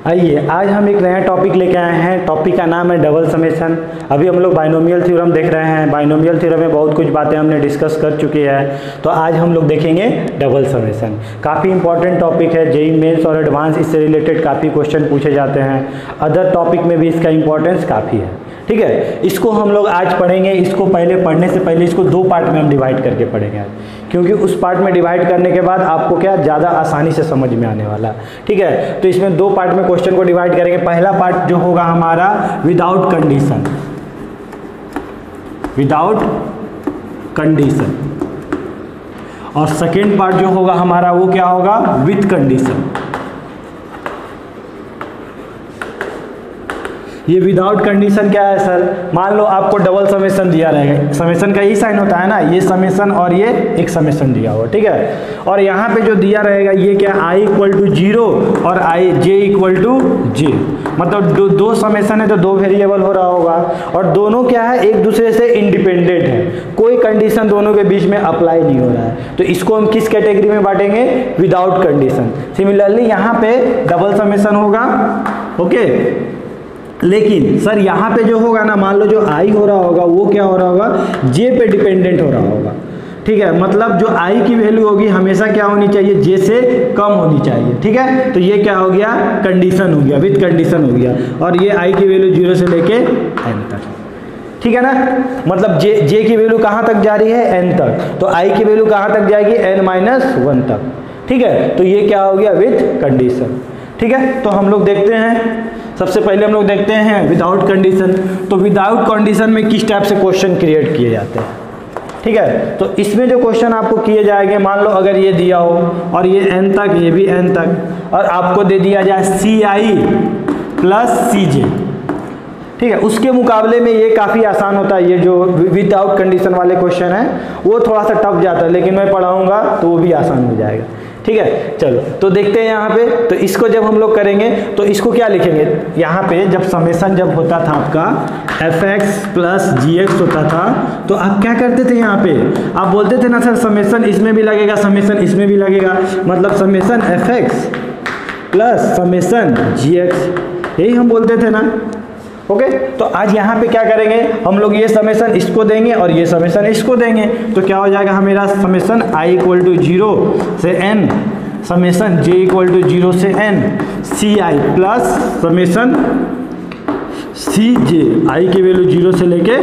आइए आज हम एक नया टॉपिक लेके आए हैं। टॉपिक का नाम है डबल समेशन। अभी हम लोग बाइनोमियल थ्योरम देख रहे हैं। बाइनोमियल थ्योरम में बहुत कुछ बातें हमने डिस्कस कर चुके हैं, तो आज हम लोग देखेंगे डबल समेशन। काफ़ी इंपॉर्टेंट टॉपिक है, जेईई मेंस और एडवांस इससे रिलेटेड काफ़ी क्वेश्चन पूछे जाते हैं। अदर टॉपिक में भी इसका इंपॉर्टेंस काफ़ी है, ठीक है। इसको हम लोग आज पढ़ेंगे। इसको पढ़ने से पहले इसको दो पार्ट में हम डिवाइड करके पढ़ेंगे, क्योंकि उस पार्ट में डिवाइड करने के बाद आपको क्या ज़्यादा आसानी से समझ में आने वाला, ठीक है। तो इसमें दो पार्ट में क्वेश्चन को डिवाइड करेंगे। पहला पार्ट जो होगा हमारा विदाउट कंडीशन, और सेकेंड पार्ट जो होगा हमारा वो क्या होगा, विथ कंडीशन। ये विदाउट कंडीशन क्या है सर? मान लो आपको डबल समेशन दिया रहेगा। समेशन का ही साइन होता है ना, ये समेशन और ये एक समेशन दिया हुआ, ठीक है। और यहाँ पे जो दिया रहेगा ये क्या, i इक्वल टू 0 और j इक्वल टू j। मतलब दो समेशन है तो दो वेरिएबल हो रहा होगा, और दोनों क्या है, एक दूसरे से इंडिपेंडेंट है। कोई कंडीशन दोनों के बीच में अप्लाई नहीं हो रहा है, तो इसको हम किस कैटेगरी में बांटेंगे, विदाउट कंडीशन। सिमिलरली यहाँ पे डबल समेशन होगा, ओके। लेकिन सर यहाँ पे जो होगा ना, मान लो जो i हो रहा होगा वो क्या हो रहा होगा, j पे डिपेंडेंट हो रहा होगा, ठीक है। मतलब जो i की वैल्यू होगी हमेशा क्या होनी चाहिए, j से कम होनी चाहिए, ठीक है। तो ये क्या हो गया, कंडीशन हो गया, विथ कंडीशन हो गया। और ये i की वैल्यू 0 से लेके n तक, ठीक है ना। मतलब j की वैल्यू कहाँ तक जा रही है, n तक। तो i की वैल्यू कहाँ तक जाएगी, n-1 तक, ठीक है। तो ये क्या हो गया, विथ कंडीशन, ठीक है। तो हम लोग देखते हैं, सबसे पहले हम लोग देखते हैं विदाउट कंडीशन। तो विदाउट कंडीशन में किस टाइप से क्वेश्चन क्रिएट किए जाते हैं, ठीक है। तो इसमें जो क्वेश्चन आपको किए जाएंगे, मान लो अगर ये दिया हो और ये n तक, ये भी n तक, और आपको दे दिया जाए ci प्लस cj, ठीक है। उसके मुकाबले में ये काफ़ी आसान होता है। ये जो विदाउट कंडीशन वाले क्वेश्चन है वो थोड़ा सा टफ जाता है, लेकिन मैं पढ़ाऊँगा तो वो भी आसान हो जाएगा, ठीक है। चलो तो देखते हैं यहाँ पे। तो इसको जब हम लोग करेंगे तो इसको क्या लिखेंगे, यहाँ पे जब समेशन जब होता था आपका fx प्लस gx होता था, तो आप क्या करते थे, यहाँ पे आप बोलते थे ना सर समेशन इसमें भी लगेगा, समेशन इसमें भी लगेगा। मतलब summation fx plus summation gx, यही हम बोलते थे ना, ओके। तो आज यहाँ पे क्या करेंगे हम लोग, ये समेशन इसको देंगे और ये समेशन इसको देंगे। तो क्या हो जाएगा हमारा समेशन i इक्वल टू 0 से n, summation j equal to 0 से n, ci plus summation cj, i की वैल्यू 0 से लेके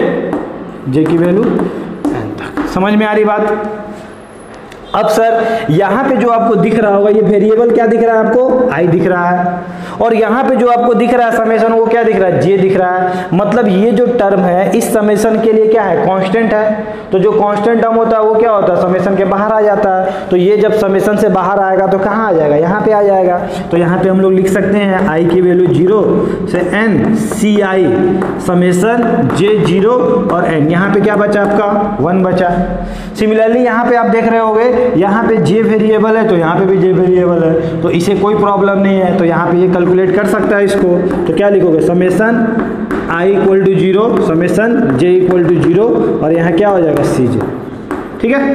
j की वैल्यू n तक। समझ में आ रही बात? अब सर यहाँ पे जो आपको दिख रहा होगा, ये वेरिएबल क्या दिख रहा है आपको, i दिख रहा है, और यहाँ पे जो आपको दिख रहा है समेशन वो क्या दिख रहा है, j दिख रहा है। मतलब ये जो टर्म है इस समेशन के लिए क्या है, कांस्टेंट है। तो जो कांस्टेंट टर्म होता है वो क्या होता है, समेशन के बाहर आ जाता है। तो ये जब समेशन से बाहर आएगा तो कहाँ आ जाएगा, यहाँ पे आ जाएगा। तो यहाँ पे हम लोग लिख सकते हैं i की वैल्यू 0 से n ci समेशन j 0 और n, यहाँ पे क्या बचा आपका, 1 बचा। सिमिलरली यहाँ पे आप देख रहे होंगे, यहाँ पे j वेरिएबल है तो यहाँ पे भी j वेरिएबल है, तो इसे कोई प्रॉब्लम नहीं है। तो यहाँ पे ये कैलकुलेट कर सकता है इसको। तो क्या लिखोगे, summation i equal to 0, summation j equal to 0, और यहाँ क्या हो जाएगा cj, ठीक है।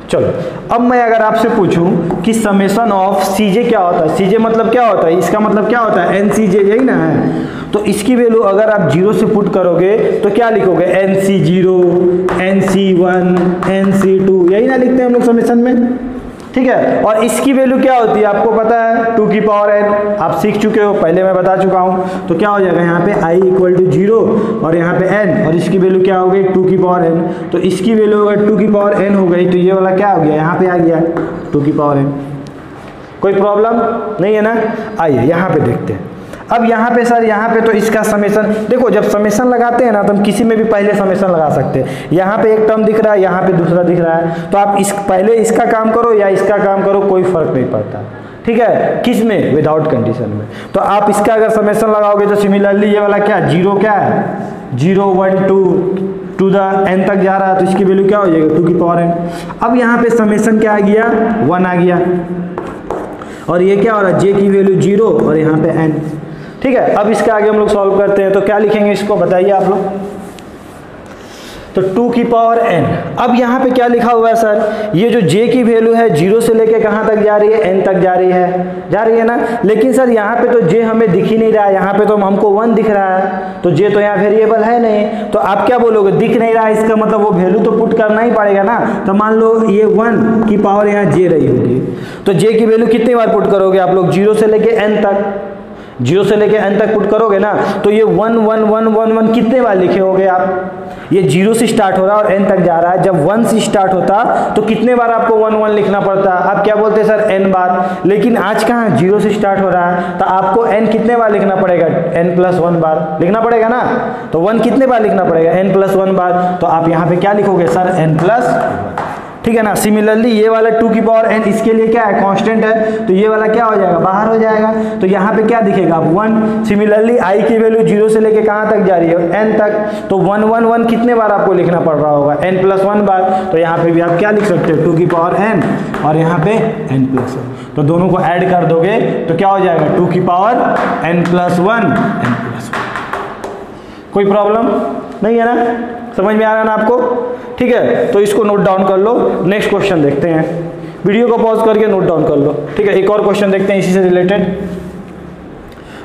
चलो अब मैं अगर आपसे पूछूं कि समेशन ऑफ cj क्या होता है, cj मतलब क्या होता है, इसका मतलब क्या होता है, ncj, यही ना है। तो इसकी वैल्यू अगर आप 0 से पुट करोगे तो क्या लिखोगे, nc0, nc1, nc2, यही ना लिखते हैं हम लोग समेशन में, ठीक है। और इसकी वैल्यू क्या होती है आपको पता है, 2 की पावर n, आप सीख चुके हो, पहले मैं बता चुका हूँ। तो क्या हो जाएगा यहाँ पे i इक्वल टू 0 और यहाँ पे n, और इसकी वैल्यू क्या हो गई, 2 की पावर n। तो इसकी वैल्यू अगर 2 की पावर n हो गई तो ये वाला क्या हो गया, यहाँ पे आ गया 2 की पावर n। कोई प्रॉब्लम नहीं है ना। आइए यहाँ पे देखते हैं। अब यहाँ पे सर, यहाँ पे तो इसका समेशन देखो, जब समेशन लगाते हैं ना तो हम किसी में भी पहले समेशन लगा सकते हैं। यहाँ पे एक टर्म दिख रहा है, यहाँ पे दूसरा दिख रहा है, तो आप पहले इसका काम करो या इसका काम करो, कोई फर्क नहीं पड़ता, ठीक है। किस में, विदाउट कंडीशन में। तो आप इसका अगर समेशन लगाओगे तो सिमिलरली ये वाला क्या, 0 क्या है, 0 1 2 टू द n तक जा रहा है, तो इसकी वैल्यू क्या हो जाएगी, 2 की पावर n। अब यहाँ पे समेशन क्या आ गया, 1 आ गया, और ये क्या हो रहा है, j की वैल्यू 0 और यहाँ पे n, ठीक है। अब इसके आगे हम लोग सॉल्व करते हैं। तो क्या लिखेंगे इसको बताइए आप लोग। तो 2 की पावर n। अब यहाँ पे क्या लिखा हुआ है सर, ये जो j की वैल्यू है 0 से लेके कहाँ तक जा रही है, n तक जा रही है ना। लेकिन सर यहाँ पे तो j हमें दिख ही नहीं रहा है, यहाँ पे तो हमको 1 दिख रहा है, तो j तो यहाँ वेरिएबल है नहीं। तो आप क्या बोलोगे, दिख नहीं रहा है, इसका मतलब वो वैल्यू तो पुट करना ही पड़ेगा ना। तो मान लो ये 1 की पावर यहाँ j रही होगी, तो j की वैल्यू कितनी बार पुट करोगे आप लोग, 0 से लेके n तक, 0 से लेके n तक पुट करोगे ना। तो ये 1 1 1 1 1 कितने बार लिखे होगे आप, ये 0 से स्टार्ट हो रहा है और n तक जा रहा है। जब 1 से स्टार्ट होता तो कितने बार आपको 1 1 लिखना पड़ता, आप क्या बोलते हैं सर, n बार। लेकिन आज कहाँ 0 से स्टार्ट हो रहा है, तो आपको n कितने बार लिखना पड़ेगा, n प्लस 1 बार लिखना पड़ेगा ना। तो 1 कितने बार लिखना पड़ेगा, n प्लस 1 बार। तो आप यहाँ पे क्या लिखोगे सर, n प्लस, ठीक है ना। सिमिलरली ये वाला 2 की पावर n इसके लिए क्या है, कांस्टेंट है, तो ये वाला क्या हो जाएगा, बाहर हो जाएगा। तो यहाँ पे क्या दिखेगा, 1। सिमिलरली i की वैल्यू 0 से लेके कहाँ तक जा रही है, n तक, तो 1 1 1 कितने बार आपको लिखना पड़ रहा होगा, n प्लस 1 बार। तो यहाँ पे भी आप क्या लिख सकते हो, 2 की पावर n और यहाँ पे n प्लस 1, तो दोनों को ऐड कर दोगे तो क्या हो जाएगा, 2 की power n plus 1 n plus 1। कोई प्रॉब्लम नहीं है ना, समझ में आ रहा है ना आपको, ठीक है। तो इसको नोट डाउन कर लो। नेक्स्ट क्वेश्चन देखते हैं, वीडियो को पॉज करके नोट डाउन कर लो, ठीक है। एक और क्वेश्चन देखते हैं इसी से रिलेटेड।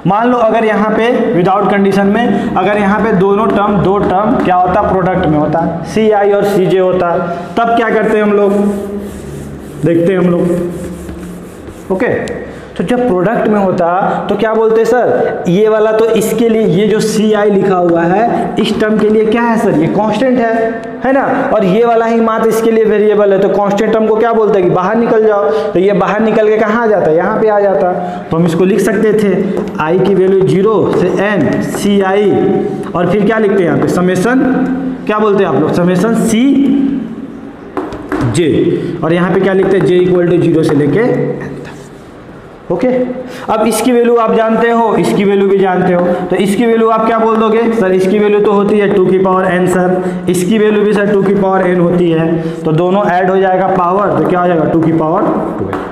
मान लो अगर यहाँ पे विदाउट कंडीशन में अगर यहाँ पे दो टर्म क्या होता, प्रोडक्ट में होता, सी आई और सी जे होता, तब क्या करते हैं हम लोग, देखते हैं हम लोग। ओके, तो जब प्रोडक्ट में होता तो क्या बोलते हैं सर, ये वाला तो इसके लिए ये जो सी आई लिखा हुआ है इस टर्म के लिए क्या है सर, ये कांस्टेंट है ना। और ये वाला ही मात्र इसके लिए वेरिएबल है, तो कांस्टेंट टर्म को क्या बोलते हैं कि बाहर निकल जाओ। तो ये बाहर निकल के कहाँ आ जाता है, यहाँ पे आ जाता। तो हम इसको लिख सकते थे आई की वैल्यू 0 से n सी आई, और फिर क्या लिखते हैं यहाँ पे समेसन, क्या बोलते हैं आप लोग, समेसन सी जे, और यहाँ पे क्या लिखते हैं j इक्वल टू 0 से लेके n। ओके, अब इसकी वैल्यू आप जानते हो, इसकी वैल्यू भी जानते हो, तो इसकी वैल्यू आप क्या बोल दोगे सर, इसकी वैल्यू तो होती है 2 की पावर n सर, इसकी वैल्यू भी सर 2 की पावर n होती है, तो दोनों ऐड हो जाएगा पावर, तो क्या हो जाएगा 2 की पावर 12।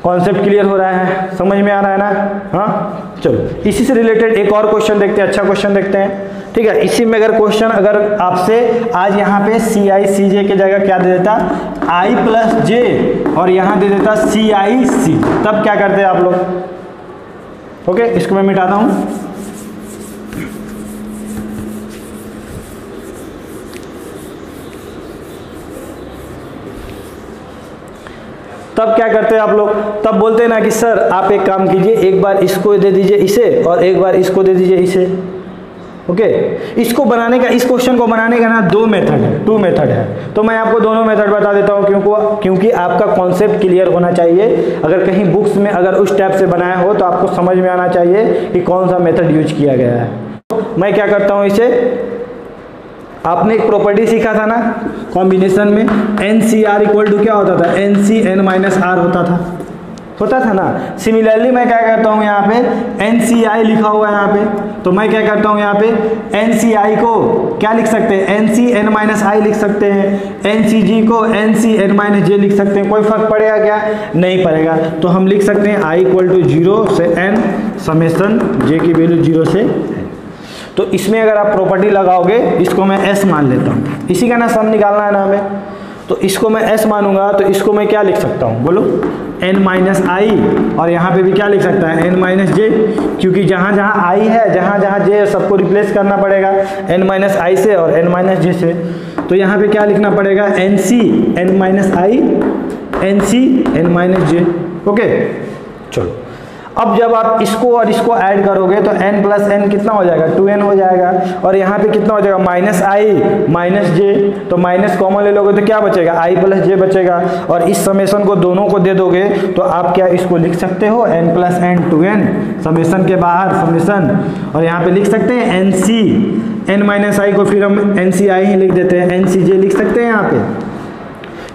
कॉन्सेप्ट क्लियर हो रहा है, समझ में आ रहा है ना। हाँ चलो, इसी से रिलेटेड एक और क्वेश्चन देखते हैं, अच्छा क्वेश्चन देखते हैं, ठीक है। इसी में अगर क्वेश्चन अगर आपसे आज यहाँ पे सी आई सी जे की जगह क्या दे देता, आई प्लस जे, और यहाँ दे देता सी आई सी, तब क्या करते हैं आप लोग। ओके, इसको मैं मिटाता हूँ। तब क्या करते हैं आप लोग, तब बोलते हैं ना कि सर आप एक काम कीजिए, एक बार इसको दे दीजिए इसे और एक बार इसको दे दीजिए इसे। ओके, इसको बनाने का, इस क्वेश्चन को बनाने का ना 2 मेथड है, तो मैं आपको दोनों मेथड बता देता हूँ, क्योंकि आपका कॉन्सेप्ट क्लियर होना चाहिए। अगर कहीं बुक्स में अगर उस टाइप से बनाया हो तो आपको समझ में आना चाहिए कि कौन सा मेथड यूज किया गया है। मैं क्या करता हूँ, इसे आपने एक प्रॉपर्टी सीखा था ना कॉम्बिनेशन में, N C R equal to क्या होता था, N C N minus R होता था ना। सिमिलरली मैं क्या करता हूँ, यहाँ पे एन सी आई लिखा हुआ है यहाँ पे, तो मैं क्या करता हूँ यहाँ पे एन सी आई को क्या लिख सकते हैं, एन सी एन माइनस आई लिख सकते हैं, एन सी जी को एन सी एन माइनस जे लिख सकते हैं। कोई फर्क पड़ेगा क्या, नहीं पड़ेगा। तो हम लिख सकते हैं आई इक्वल टू 0 से n समेसन जे की वैल्यू 0 से n। तो इसमें अगर आप प्रॉपर्टी लगाओगे, इसको मैं s मान लेता हूँ, इसी का ना सम निकालना है ना हमें, तो इसको मैं s मानूंगा, तो इसको मैं क्या लिख सकता हूँ बोलो, n माइनस आई, और यहाँ पे भी क्या लिख सकता है n माइनस जे, क्योंकि जहाँ जहाँ i है, जहाँ जहाँ j है, सबको रिप्लेस करना पड़ेगा n माइनस आई से और n माइनस जे से। तो यहाँ पे क्या लिखना पड़ेगा, एन सी एन माइनस आई, एन सी एन माइनस जे। ओके, चलो अब जब आप इसको और इसको ऐड करोगे तो n प्लस n कितना हो जाएगा, 2n हो जाएगा, और यहाँ पे कितना हो जाएगा, माइनस आई माइनस जे, तो माइनस कॉमन ले लोगे तो क्या बचेगा, i प्लस जे बचेगा, और इस समेशन को दोनों को दे दोगे तो आप क्या इसको लिख सकते हो, n plus n 2n, summation के बाहर समेशन, और यहाँ पे लिख सकते हैं एन सी एन माइनस आई को फिर हम एन सी आई ही लिख देते हैं, एन सी जे लिख सकते हैं यहाँ पे।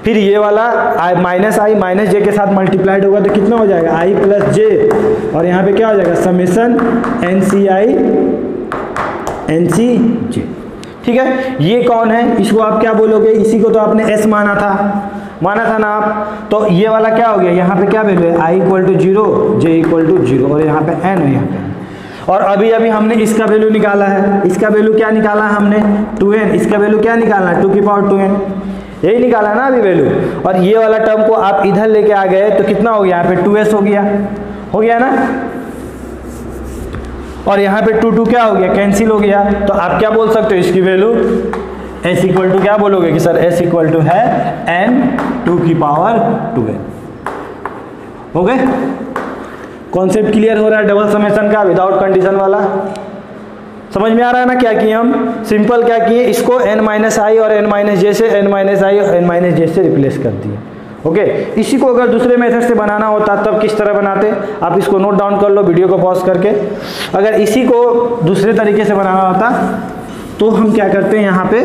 फिर ये वाला माइनस आई माइनस जे के साथ मल्टीप्लाइड होगा तो कितना हो जाएगा, आई प्लस जे, और यहाँ पे क्या हो जाएगा, summation N C I N C J. ठीक है, ये कौन है, इसको आप क्या बोलोगे, इसी को तो आपने एस माना था ना आप, तो ये वाला क्या हो गया, यहाँ पे क्या वैल्यू है, I equal to 0 J equal to 0, और यहाँ पे एन है यहाँ पे। और अभी अभी हमने इसका वैल्यू निकाला है, इसका वैल्यू क्या निकाला है हमने 2n, इसका वैल्यू क्या निकालना है 2 की पावर 2n, यही निकाला ना अभी वैल्यू। और ये वाला टर्म को आप इधर लेके आ गए तो कितना हो गया, यहाँ पे 2s हो गया ना, और यहाँ पे 2 क्या हो गया, कैंसिल हो गया। तो आप क्या बोल सकते हो, इसकी वैल्यू s इक्वल टू क्या बोलोगे कि सर s इक्वल टू है n 2 की पावर 2n। हो गए, कॉन्सेप्ट क्लियर हो रहा है डबल समेशन का विदाउट कंडीशन वाला, समझ में आ रहा है ना। क्या किए हम, सिंपल क्या किए, इसको n माइनस आई और n माइनस जे से n माइनस आई और n माइनस जे से रिप्लेस कर दिए। ओके, इसी को अगर दूसरे मेथड से बनाना होता तब किस तरह बनाते, आप इसको नोट डाउन कर लो वीडियो को पॉज करके। अगर इसी को दूसरे तरीके से बनाना होता तो हम क्या करते हैं, यहाँ पे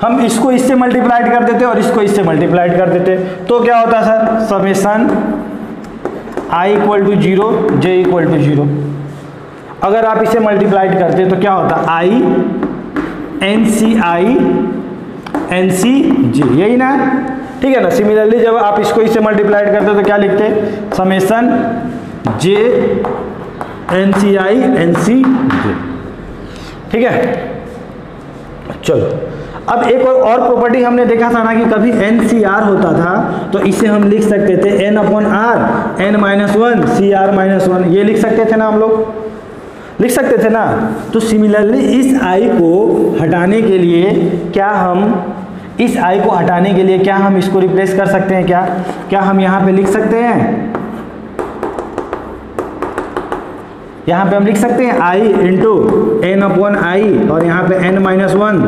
हम इसको इससे मल्टीप्लाइड कर देते और इसको इससे मल्टीप्लाइड कर देते, तो क्या होता sir, summation i equal to 0 j equal to 0। अगर आप इसे मल्टीप्लाइड करते तो क्या होता, i NCi NCj, यही ना, ठीक है ना। सिमिलरली जब आप इसको इससे मल्टीप्लाइड करते तो क्या लिखते, समेशन j NCi NCj, ठीक है। चलो, अब एक और प्रॉपर्टी हमने देखा था ना कि कभी NCR होता था तो इसे हम लिख सकते थे n upon r n minus 1 CR minus 1, ये लिख सकते थे ना, हम लोग लिख सकते थे ना। तो सिमिलरली इस i को हटाने के लिए क्या हम इसको रिप्लेस कर सकते हैं, क्या हम यहाँ पे लिख सकते हैं, यहाँ पे हम लिख सकते हैं i into n upon I और यहाँ पे n minus 1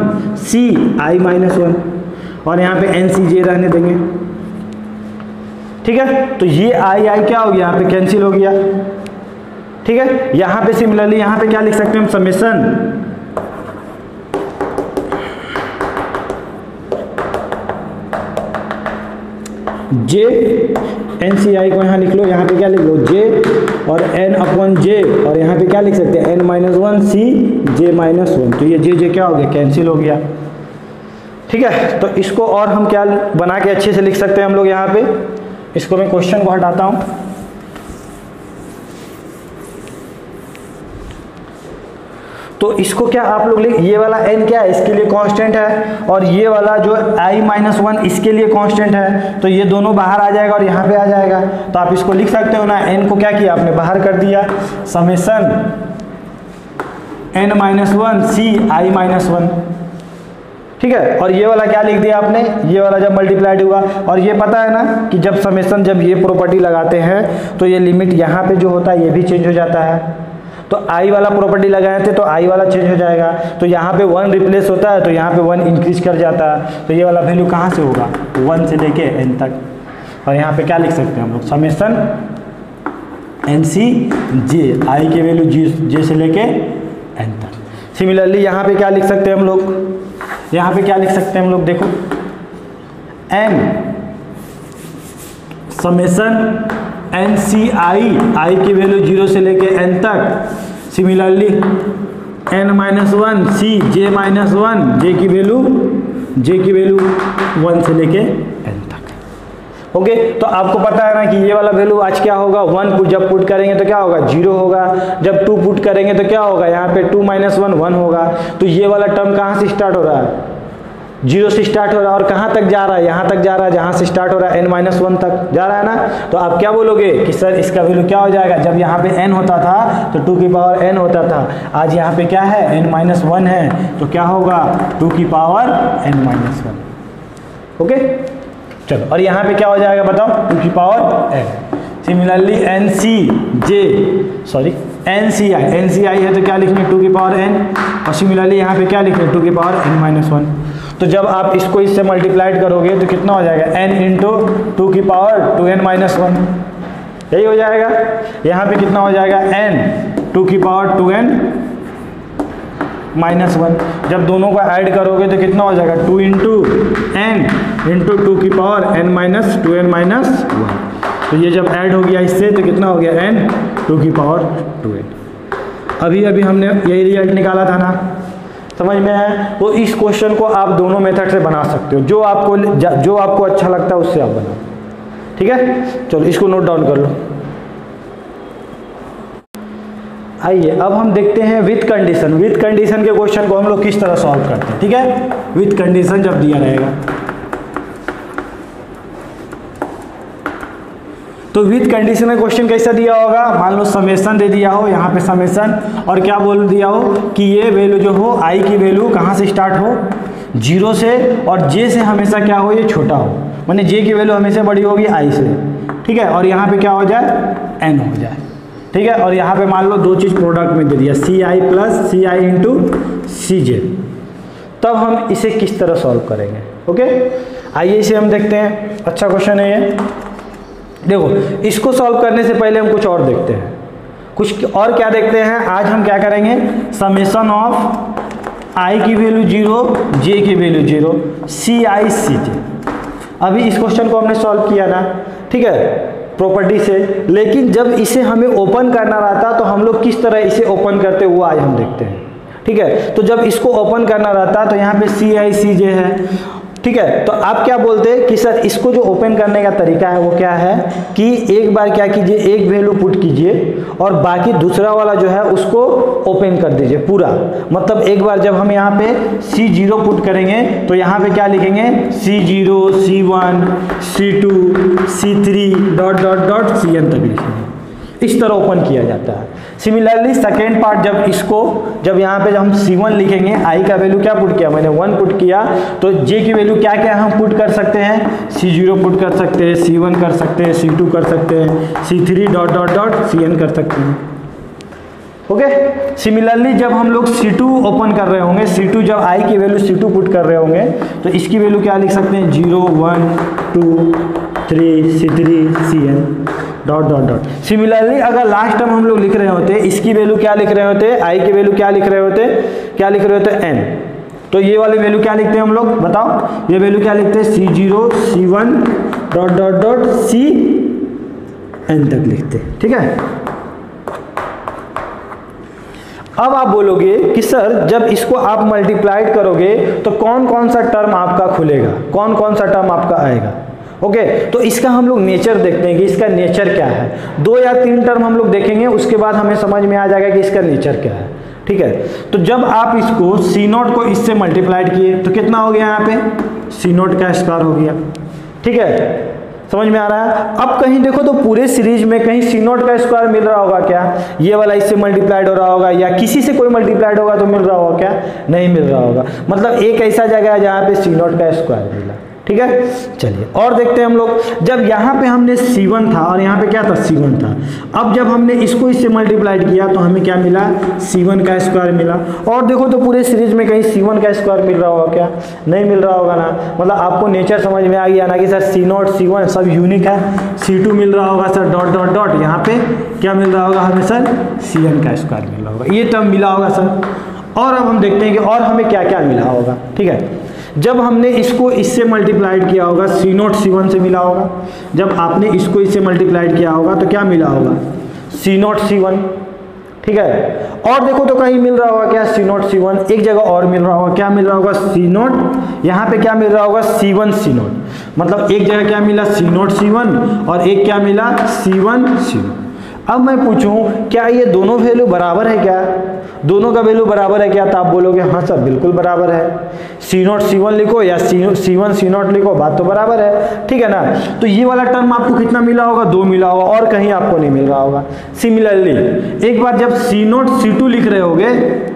c i minus 1 और यहाँ पे n c j रहने देंगे, ठीक है। तो ये i क्या हो गया, यहाँ पे कैंसिल हो गया, ठीक है। यहाँ पे सिमिलरली यहाँ पे क्या लिख सकते हैं हम, समेशन j NCi को यहाँ लिख लो, यहाँ पे क्या लिख लो j और n अपॉन j और यहाँ पे क्या लिख सकते हैं n minus 1 c j minus 1, तो ये j क्या हो गया, कैंसिल हो गया, ठीक है। तो इसको और हम क्या बना के अच्छे से लिख सकते हैं हम लोग, यहाँ पे इसको मैं क्वेश्चन को हटाता हूँ। तो इसको क्या आप लोग लिख, ये वाला n क्या है, इसके लिए कांस्टेंट है और ये वाला जो i माइनस 1 इसके लिए कांस्टेंट है, तो ये दोनों बाहर आ जाएगा और यहाँ पे आ जाएगा। तो आप इसको लिख सकते हो ना, n को क्या किया आपने, बाहर कर दिया, summation n minus 1 c i minus 1, ठीक है। और ये वाला क्या लिख दिया आपने, ये वाला जब मल्टीप्लाइड हुआ, और ये पता है ना कि जब समेशन जब ये प्रॉपर्टी लगाते हैं तो ये लिमिट यहाँ पे जो होता है ये भी चेंज हो जाता है। तो i वाला प्रॉपर्टी लगाए थे तो i वाला चेंज हो जाएगा, तो यहाँ पे 1 रिप्लेस होता है तो यहाँ पे 1 इंक्रीज कर जाता है, तो ये वाला वैल्यू कहाँ से होगा, 1 से लेके n तक। और यहाँ पे क्या लिख सकते हैं हम लोग, समेशन NCj, i के वैल्यू j से लेके n तक। सिमिलरली यहाँ पे क्या लिख सकते हैं हम लोग, यहाँ पे क्या लिख सकते हैं हम लोग, देखो n समेशन NCi, i की वैल्यू 0 से लेके n तक। Similarly n minus 1 c j minus 1, j की वैल्यू 1 से लेके n तक। ओके, तो आपको पता है ना कि ये वाला वैल्यू आज क्या होगा, 1 जब पुट करेंगे तो क्या होगा, 0 होगा, जब 2 पुट करेंगे तो क्या होगा, यहाँ पे 2 माइनस 1 1 होगा। तो ये वाला टर्म कहाँ से स्टार्ट हो रहा है, 0 से स्टार्ट हो रहा है और कहाँ तक जा रहा है, यहाँ तक जा रहा है जहाँ से स्टार्ट हो रहा है n माइनस 1 तक जा रहा है ना। तो आप क्या बोलोगे कि सर इसका वैल्यू क्या हो जाएगा, जब यहाँ पे n होता था तो 2 की पावर n होता था, आज यहाँ पे क्या है n माइनस 1 है, तो क्या होगा 2 की पावर n माइनस 1। ओके, चलो, और यहाँ पे क्या हो जाएगा बताओ, 2 की पावर n। सिमिलरली NCi है तो क्या लिखेंगे 2 की पावर n, और सिमिलरली यहाँ पे क्या लिखेंगे 2 की पावर n माइनस 1। तो जब आप इसको इससे मल्टीप्लाइड करोगे तो कितना हो जाएगा, n इंटू 2 की पावर 2n माइनस 1, यही हो जाएगा। यहाँ पे कितना हो जाएगा, n 2 की पावर 2n माइनस 1। जब दोनों को ऐड करोगे तो कितना हो जाएगा, 2 इंटू n इंटू 2 की power n minus 2n minus 1। तो ये जब ऐड हो गया इससे तो कितना हो गया, n 2 की पावर 2n। अभी हमने यही रिजल्ट निकाला था ना, समझ में आया। तो इस क्वेश्चन को आप दोनों मेथड से बना सकते हो, जो आपको अच्छा लगता है उससे आप बनाओ, ठीक है, चलो इसको नोट डाउन कर लो। आइए अब हम देखते हैं विथ कंडीशन। विथ कंडीशन के क्वेश्चन को हम लोग किस तरह सॉल्व करते हैं, ठीक है। विथ कंडीशन जब दिया रहेगा तो विथ कंडीशन का क्वेश्चन कैसा दिया होगा, मान लो समेशन दे दिया हो, यहाँ पे समेशन, और क्या बोल दिया हो कि ये वैल्यू जो हो आई की वैल्यू कहाँ से स्टार्ट हो, 0 से, और जे से हमेशा क्या हो, ये छोटा हो, माने जे की वैल्यू हमेशा बड़ी होगी आई से, ठीक है। और यहाँ पे क्या हो जाए, एन हो जाए, ठीक है। और यहाँ पे मान लो दो चीज़ प्रोडक्ट में दे दिया, सी आई प्लस सी आई इंटू सी जे। तब हम इसे किस तरह सॉल्व करेंगे, ओके। आइए इसे हम देखते हैं, अच्छा क्वेश्चन है ये। देखो इसको सॉल्व करने से पहले हम कुछ और देखते हैं, कुछ और क्या देखते हैं। आज हम क्या करेंगे, समेशन ऑफ आई की वैल्यू 0, जे की वैल्यू 0, सी आई सी जे। अभी इस क्वेश्चन को हमने सॉल्व किया ना, ठीक है, प्रॉपर्टी से। लेकिन जब इसे हमें ओपन करना रहता तो हम लोग किस तरह इसे ओपन करते वो आज हम देखते हैं, ठीक है। तो जब इसको ओपन करना रहता तो यहाँ पे सी आई सी जे है, ठीक है। तो आप क्या बोलते हैं कि सर इसको जो ओपन करने का तरीका है वो क्या है कि एक बार क्या कीजिए, एक वैल्यू पुट कीजिए और बाकी दूसरा वाला जो है उसको ओपन कर दीजिए पूरा। मतलब एक बार जब हम यहाँ पे C0 पुट करेंगे तो यहाँ पे क्या लिखेंगे, C0 C1 C2 C3 dot dot dot Cn तक लिखेंगे। इस तरह ओपन किया जाता है। सिमिलरली सेकेंड पार्ट, जब यहाँ पे जब हम C1 लिखेंगे, आई का वैल्यू क्या पुट किया, मैंने 1 पुट किया, तो जे की वैल्यू क्या क्या हम पुट कर सकते हैं, C0 पुट कर सकते हैं, C1 कर सकते हैं, C2 कर सकते हैं, C3 dot dot dot Cn कर सकते हैं, ओके। सिमिलरली जब हम लोग C2 ओपन कर रहे होंगे, C2 जब आई की वैल्यू C2 पुट कर रहे होंगे तो इसकी वैल्यू क्या लिख सकते हैं, 0 1 2 3 C3 Cn dot dot dot. Similarly अगर लास्ट टाइम हम लोग लिख रहे होते, इसकी वैल्यू क्या लिख रहे होते, आई की वैल्यू क्या लिख रहे होते, n, तो ये वाली वैल्यू क्या लिखते हैं हम लोग, बताओ, ये वैल्यू क्या लिखते हैं, C0 C1 dot dot dot Cn तक लिखते हैं, ठीक है। अब आप बोलोगे कि सर जब इसको आप मल्टीप्लाइड करोगे तो कौन कौन सा टर्म आपका खुलेगा, कौन कौन सा टर्म आपका आएगा, ओके। तो इसका हम लोग नेचर देखते हैं कि इसका नेचर क्या है। 2 या 3 टर्म हम लोग देखेंगे, उसके बाद हमें समझ में आ जाएगा कि इसका नेचर क्या है, ठीक है। तो जब आप इसको C0 को इससे मल्टीप्लाइड किए तो कितना हो गया, यहाँ पे C0 का स्क्वायर हो गया, ठीक है, समझ में आ रहा है। अब कहीं देखो तो पूरे सीरीज में कहीं C0 का स्क्वायर मिल रहा होगा क्या, ये वाला इससे मल्टीप्लाइड हो रहा होगा या किसी से कोई मल्टीप्लाइड होगा तो मिल रहा होगा क्या, नहीं मिल रहा होगा। मतलब एक ऐसा जगह है जहाँ पे C0 का स्क्वायर मिला, ठीक है। चलिए और देखते हैं हम लोग, जब यहाँ पे हमने C1 था और यहाँ पे क्या था, C1 था, अब जब हमने इसको इससे मल्टीप्लाइड किया तो हमें क्या मिला, C1 का स्क्वायर मिला। और देखो तो पूरे सीरीज में कहीं C1 का स्क्वायर मिल रहा होगा क्या, नहीं मिल रहा होगा ना। मतलब आपको नेचर समझ में आ गया ना कि सर C0 C1 सब यूनिक है, C2 मिल रहा होगा सर डॉट डॉट डॉट, यहाँ पे क्या मिल रहा होगा हमें सर, Cn का स्क्वायर मिल रहा होगा, ये टर्म मिला होगा सर। और अब हम देखते हैं कि और हमें क्या क्या मिला होगा, ठीक है। जब हमने इसको इससे मल्टीप्लाइड किया होगा, C0 C1 से मिला होगा। जब आपने इसको इससे मल्टीप्लाइड किया होगा तो क्या मिला होगा, C0 C1, ठीक है। और देखो तो कहीं मिल रहा होगा क्या, C0 C1, एक जगह और मिल रहा होगा, क्या मिल रहा होगा, C0, यहाँ पे क्या मिल रहा होगा, C1 C0। मतलब एक जगह क्या मिला, C0 C1 और एक क्या मिला, C1 C0। अब मैं पूछूं क्या ये दोनों वैल्यू बराबर है क्या, दोनों का वैल्यू बराबर है क्या, तो आप बोलोगे हाँ सर बिल्कुल बराबर है। C0 C1 लिखो या C1 C0 लिखो, बात तो बराबर है, ठीक है ना। तो ये वाला टर्म आपको कितना मिला होगा, 2 मिला होगा, और कहीं आपको नहीं मिल रहा होगा। सिमिलरली एक बार जब C0 C2 लिख रहे होगे,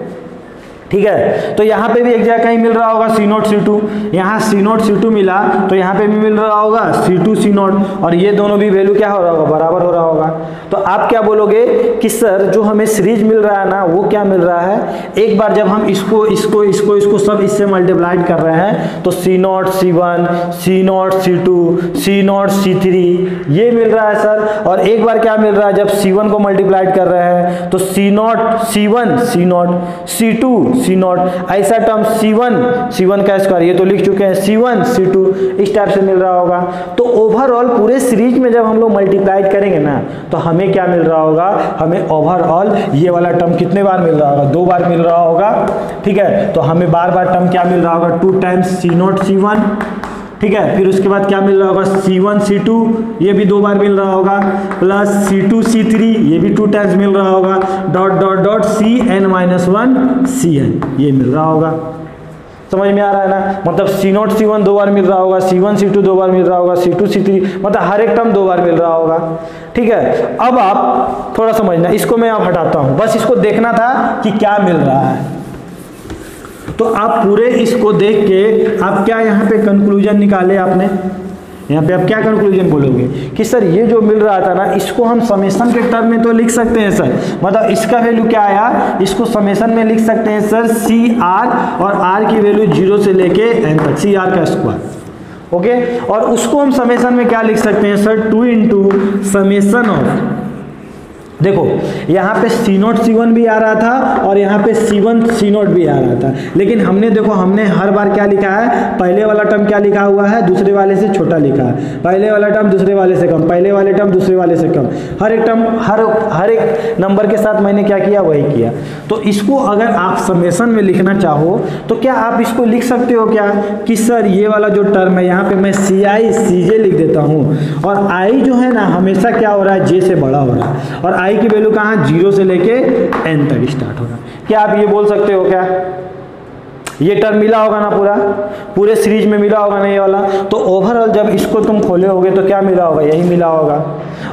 ठीक है, तो यहाँ पे भी एक जगह कहीं मिल रहा होगा C0 C2, यहाँ C0 C2 मिला तो यहाँ पे भी मिल रहा होगा C2 C0, और ये दोनों भी वैल्यू क्या हो रहा होगा, बराबर हो रहा होगा। तो आप क्या बोलोगे कि सर जो हमें सीरीज मिल रहा है ना वो क्या मिल रहा है, एक बार जब हम इसको सब इससे मल्टीप्लाइड कर रहे हैं तो C0 C1 C0 C2 C0 C3 ये मिल रहा है सर। और एक बार क्या मिल रहा है, जब C1 को मल्टीप्लाइड कर रहे हैं तो C0 C1 C0 C2 C0, ऐसा टर्म C1 का स्क्वायर, ये तो लिख चुके हैं, C1 C2 इस टाइप से मिल रहा होगा। तो ओवरऑल पूरे सीरीज में जब हम लोग मल्टीप्लाइड करेंगे ना तो हमें क्या मिल रहा होगा, हमें ओवरऑल ये वाला टर्म कितने बार मिल रहा होगा, 2 बार मिल रहा होगा, ठीक है। तो हमें बार बार टर्म क्या मिल रहा होगा, 2 टाइम्स C0 C1 ठीक है। फिर उसके बाद क्या मिल रहा होगा, C1 C2 ये भी 2 बार मिल रहा होगा, प्लस C2 C3 ये भी 2 टाइम्स मिल रहा होगा, dot dot dot Cn-1 Cn ये मिल रहा होगा। समझ में आ रहा है ना, मतलब C0 C1 2 बार मिल रहा होगा, C1 C2 2 बार मिल रहा होगा, C2 C3 मतलब हर एक टर्म 2 बार मिल रहा होगा। ठीक है, अब आप थोड़ा समझना, इसको मैं आप हटाता हूं, बस इसको देखना था कि क्या मिल रहा है। तो आप पूरे इसको देख के आप क्या यहाँ पे कंक्लूजन निकाले आपने, यहाँ पे आप क्या कंक्लूजन बोलोगे कि सर ये जो मिल रहा था ना, इसको हम समेशन के टर्म में तो लिख सकते हैं सर, मतलब इसका वैल्यू क्या आया, इसको समेशन में लिख सकते हैं सर CR, और R की वैल्यू 0 से लेके n तक, CR का स्क्वायर। ओके, और उसको हम समेशन में क्या लिख सकते हैं सर, 2 इंटू समेशन ऑफ, देखो यहाँ पे C0 C1 भी आ रहा था और यहाँ पे C1 C0 भी आ रहा था, लेकिन हमने देखो हमने हर बार क्या लिखा है, पहले वाला टर्म क्या लिखा हुआ है, दूसरे वाले से छोटा लिखा है, पहले वाला टर्म दूसरे वाले से कम, पहले वाले टर्म दूसरे वाले से कम, हर एक टर्म हर एक नंबर के साथ मैंने क्या किया, वही किया। तो इसको अगर आप समेशन में लिखना चाहो तो क्या आप इसको लिख सकते हो क्या कि सर ये वाला जो टर्म है यहाँ पे मैं CI CJ लिख देता हूँ, और I जो है ना हमेशा क्या हो रहा है, J से बड़ा हो रहा है, और I की वैल्यू कहाँ, 0 से लेके n तक स्टार्ट होगा। क्या आप ये बोल सकते हो क्या, ये टर्म मिला होगा ना, पूरे सीरीज में मिला होगा ना ये वाला, तो ओवरऑल जब इसको तुम खोले होगे तो क्या मिला होगा, यही मिला होगा।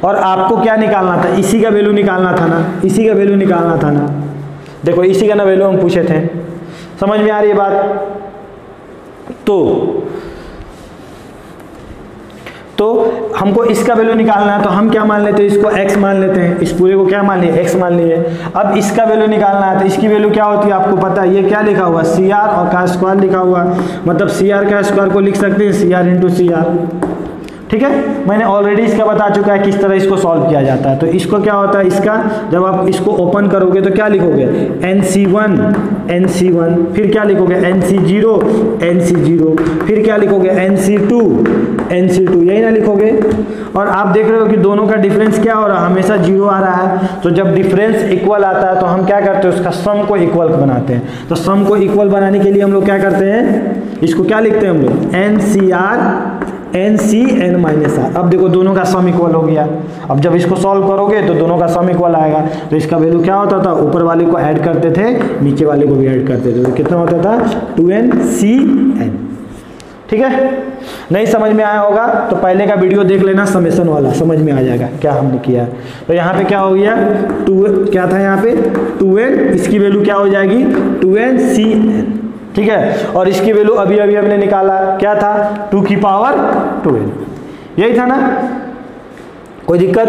और आपको क्या निकालना था, इसी का वैल्यू निकालना था ना, इसी का वैल्यू निकालना था ना, देखो इसी का ना वैल्यू हम पूछे थे। समझ में आ रही है बात? तो हमको इसका वैल्यू निकालना है, तो हम क्या मान लेते हैं, इसको x मान लेते हैं, इस पूरे को क्या मान लिए, x मान लिए। अब इसका वैल्यू निकालना है, तो इसकी वैल्यू क्या होती है आपको पता है, ये क्या लिखा हुआ, CR और का स्क्वायर लिखा हुआ, मतलब CR का स्क्वायर को लिख सकते हैं CR इंटू CR। ठीक है, मैंने ऑलरेडी इसका बता चुका है किस तरह इसको सॉल्व किया जाता है। तो इसको क्या होता है, इसका जब आप इसको ओपन करोगे तो क्या लिखोगे, NC1, फिर क्या लिखोगे NC0, फिर क्या लिखोगे NC2, यही ना लिखोगे। और आप देख रहे हो कि दोनों का डिफरेंस क्या हो रहा है, हमेशा 0 आ रहा है। तो जब डिफरेंस इक्वल आता है तो हम क्या करते हैं, उसका सम को इक्वल बनाते हैं। तो सम को इक्वल बनाने के लिए हम लोग क्या करते हैं, इसको क्या लिखते हैं हम लोग, NCN-R। अब देखो दोनों का सम इक्वल हो गया। अब जब इसको सॉल्व करोगे तो दोनों का सम इक्वल आएगा। तो इसका वैल्यू क्या होता था, ऊपर वाले को ऐड करते थे, नीचे वाले को भी ऐड करते थे, तो कितना होता था 2NCN। ठीक है, नहीं समझ में आया होगा तो पहले का वीडियो देख लेना, समेशन वाला, समझ में आ जाएगा क्या हमने किया। तो यहाँ पे क्या हो गया, 2 क्या था यहाँ पे 2n, इसकी वैल्यू क्या हो जाएगी 2NCN। ठीक है, और इसकी वैल्यू अभी हमने निकाला, क्या था 2 की पावर 2n, यही था ना, कोई दिक्कत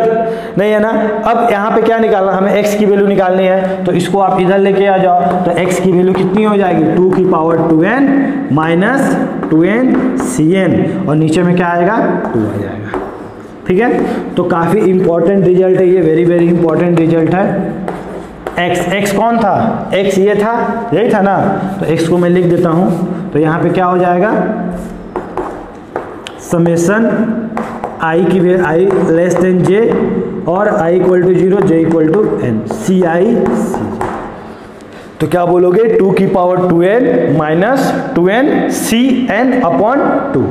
नहीं है ना। अब यहाँ पे क्या निकालना, हमें x की वैल्यू निकालनी है, तो इसको आप इधर लेके आ जाओ, तो x की वैल्यू कितनी हो जाएगी 2 की पावर 2n माइनस 2NCN, और नीचे में क्या आएगा 2 आ जाएगा। ठीक है, तो काफ़ी इंपॉर्टेंट रिजल्ट है ये, वेरी इंपॉर्टेंट रिजल्ट है। x कौन था, x ये था, यही था ना, तो x को मैं लिख देता हूँ। तो यहाँ पे क्या हो जाएगा, समेशन i की value i less than j और i equal to 0, j equal to n, CI CJ। तो क्या बोलोगे 2 की power 2n minus 2NCN upon 2।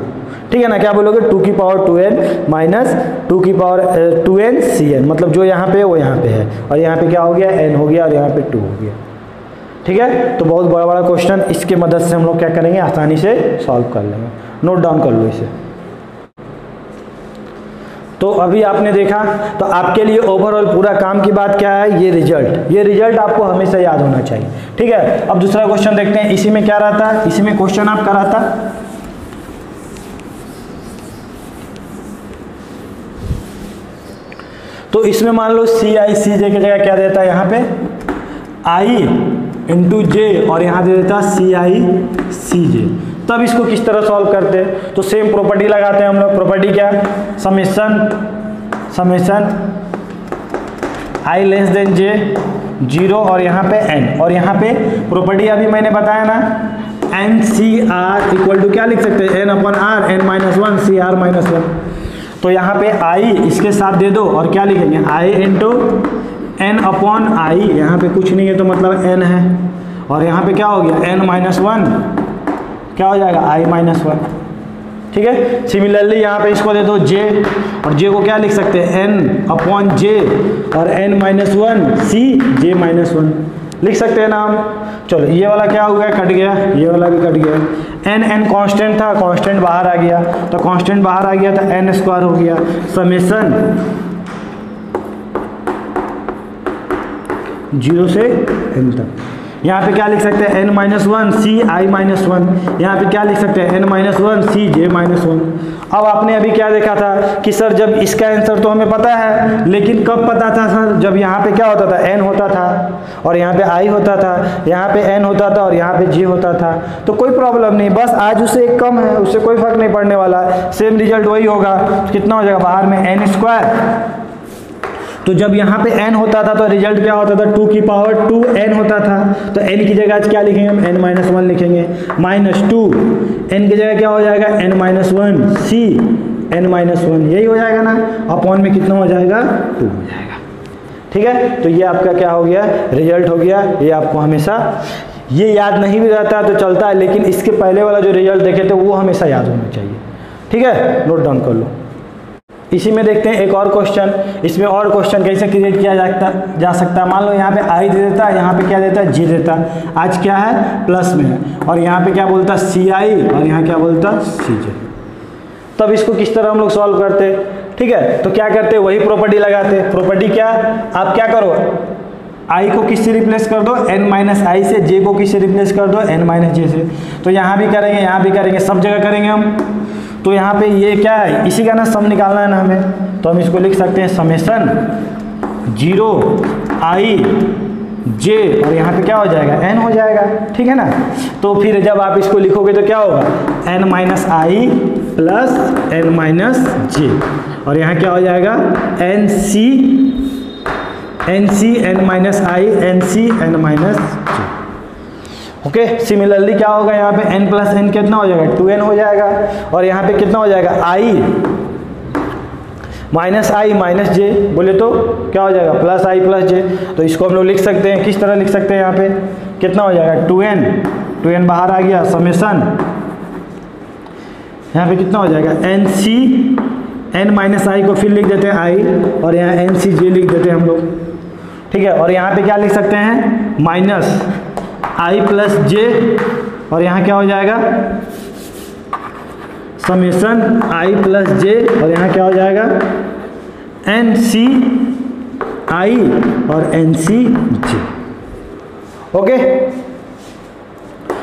ठीक है ना, क्या बोलोगे 2 की पावर 2n माइनस 2 की पावर 2NCN, मतलब जो यहाँ पे है वो यहाँ पे है, और यहाँ पे क्या हो गया n हो गया, और यहाँ पे 2 हो गया। ठीक है, तो बहुत बड़ा क्वेश्चन, इसके मदद से हम लोग क्या करेंगे, आसानी से सॉल्व कर लेंगे। नोट डाउन कर लो इसे। तो अभी आपने देखा, तो आपके लिए ओवरऑल पूरा काम की बात क्या है, ये रिजल्ट आपको हमेशा याद होना चाहिए। ठीक है, अब दूसरा क्वेश्चन देखते हैं। इसी में क्या रहता है, इसी में क्वेश्चन आपका रहता, तो इसमें मान लो CI CJ की जगह क्या देता है, यहाँ पे I इंटू J, और यहाँ दे देता CI CJ। तब इसको किस तरह सॉल्व करते हैं, तो सेम प्रॉपर्टी लगाते हैं हम लोग। प्रॉपर्टी क्या, summation I less than J 0, और यहाँ पे n, और यहाँ पे प्रॉपर्टी अभी मैंने बताया ना, NCR इक्वल टू क्या लिख सकते हैं, n upon R, n minus 1 CR minus 1। तो यहाँ पे I इसके साथ दे दो, और क्या लिखेंगे I into n upon I, यहाँ पे कुछ नहीं है तो मतलब n है, और यहाँ पे क्या हो गया n माइनस 1, क्या हो जाएगा I माइनस 1। ठीक है। सिमिलरली यहाँ पे इसको दे दो j, और j को क्या लिख सकते हैं n/j, और n-1 c j - 1 लिख सकते हैं ना हम। चलो ये वाला क्या हो गया, कट गया, ये वाला भी कट गया। n कांस्टेंट था, कांस्टेंट बाहर आ गया, तो कांस्टेंट बाहर आ गया तो n² हो गया। समेशन 0 से n तक। यहाँ पे क्या लिख सकते हैं n-1 c i - 1, यहाँ पे क्या लिख सकते हैं n-1 c j - 1। अब आपने अभी क्या देखा था कि सर जब इसका आंसर तो हमें पता है, लेकिन कब पता था सर, जब यहाँ पे क्या होता था n होता था और यहाँ पे i होता था, यहाँ पे n होता था और यहाँ पे j होता था। तो कोई प्रॉब्लम नहीं, बस आज उससे एक कम है, उससे कोई फर्क नहीं पड़ने वाला, सेम रिजल्ट वही होगा। कितना हो जाएगा बाहर में n²। तो जब यहाँ पे n होता था तो रिजल्ट क्या होता था 2 की पावर 2n होता था, तो n की जगह आज क्या लिखेंगे हम n-1 लिखेंगे, -2 n की जगह क्या हो जाएगा n-1 c n-1 यही हो जाएगा ना, अपॉन में कितना हो जाएगा 2 हो जाएगा। ठीक है, तो ये आपका क्या हो गया, रिजल्ट हो गया। ये आपको हमेशा ये याद नहीं भी रहता तो चलता है, लेकिन इसके पहले वाला जो रिजल्ट देखे थे वो हमेशा याद होना चाहिए। ठीक है, नोट डाउन कर लो। इसी में देखते हैं एक और क्वेश्चन। इसमें और क्वेश्चन कैसे क्रिएट किया जा सकता है। मान लो यहाँ पे i दे देता है, यहाँ पे क्या देता है j देता है, आज क्या है प्लस में है, और यहाँ पे क्या बोलता है ci और यहाँ क्या बोलता है cj। तब इसको किस तरह हम लोग सॉल्व करते हैं। ठीक है, तो क्या करते हैं, वही प्रॉपर्टी लगाते हैं। प्रॉपर्टी क्या, आप क्या करो, i को किससे रिप्लेस कर दो n-i से, j को किससे रिप्लेस कर दो n-j से। तो यहाँ भी करेंगे, यहाँ भी करेंगे, सब जगह करेंगे हम। तो यहाँ पे ये क्या है, इसी का ना सम निकालना है ना हमें, तो हम इसको लिख सकते हैं समेशन 0 i j, और यहाँ पे क्या हो जाएगा n हो जाएगा। ठीक है ना, तो फिर जब आप इसको लिखोगे तो क्या होगा n-i प्लस n-j, और यहाँ क्या हो जाएगा nc n-i nc n-j। Okay, similarly क्या होगा यहाँ पे n प्लस n कितना हो जाएगा 2n हो जाएगा, और यहाँ पे कितना हो जाएगा i माइनस j, बोले तो क्या हो जाएगा प्लस i प्लस j। तो इसको हम लोग लिख सकते हैं, किस तरह लिख सकते हैं, यहाँ पे कितना हो जाएगा 2n बाहर आ गया, समेशन यहाँ पे कितना हो जाएगा n-i को फिर लिख देते हैं i, और यहाँ n-j लिख देते हैं हम लोग। ठीक है, और यहाँ पे क्या लिख सकते हैं माइनस i प्लस j, और यहाँ क्या हो जाएगा समेशन i प्लस j, और यहाँ क्या हो जाएगा nci और nc j। ओके,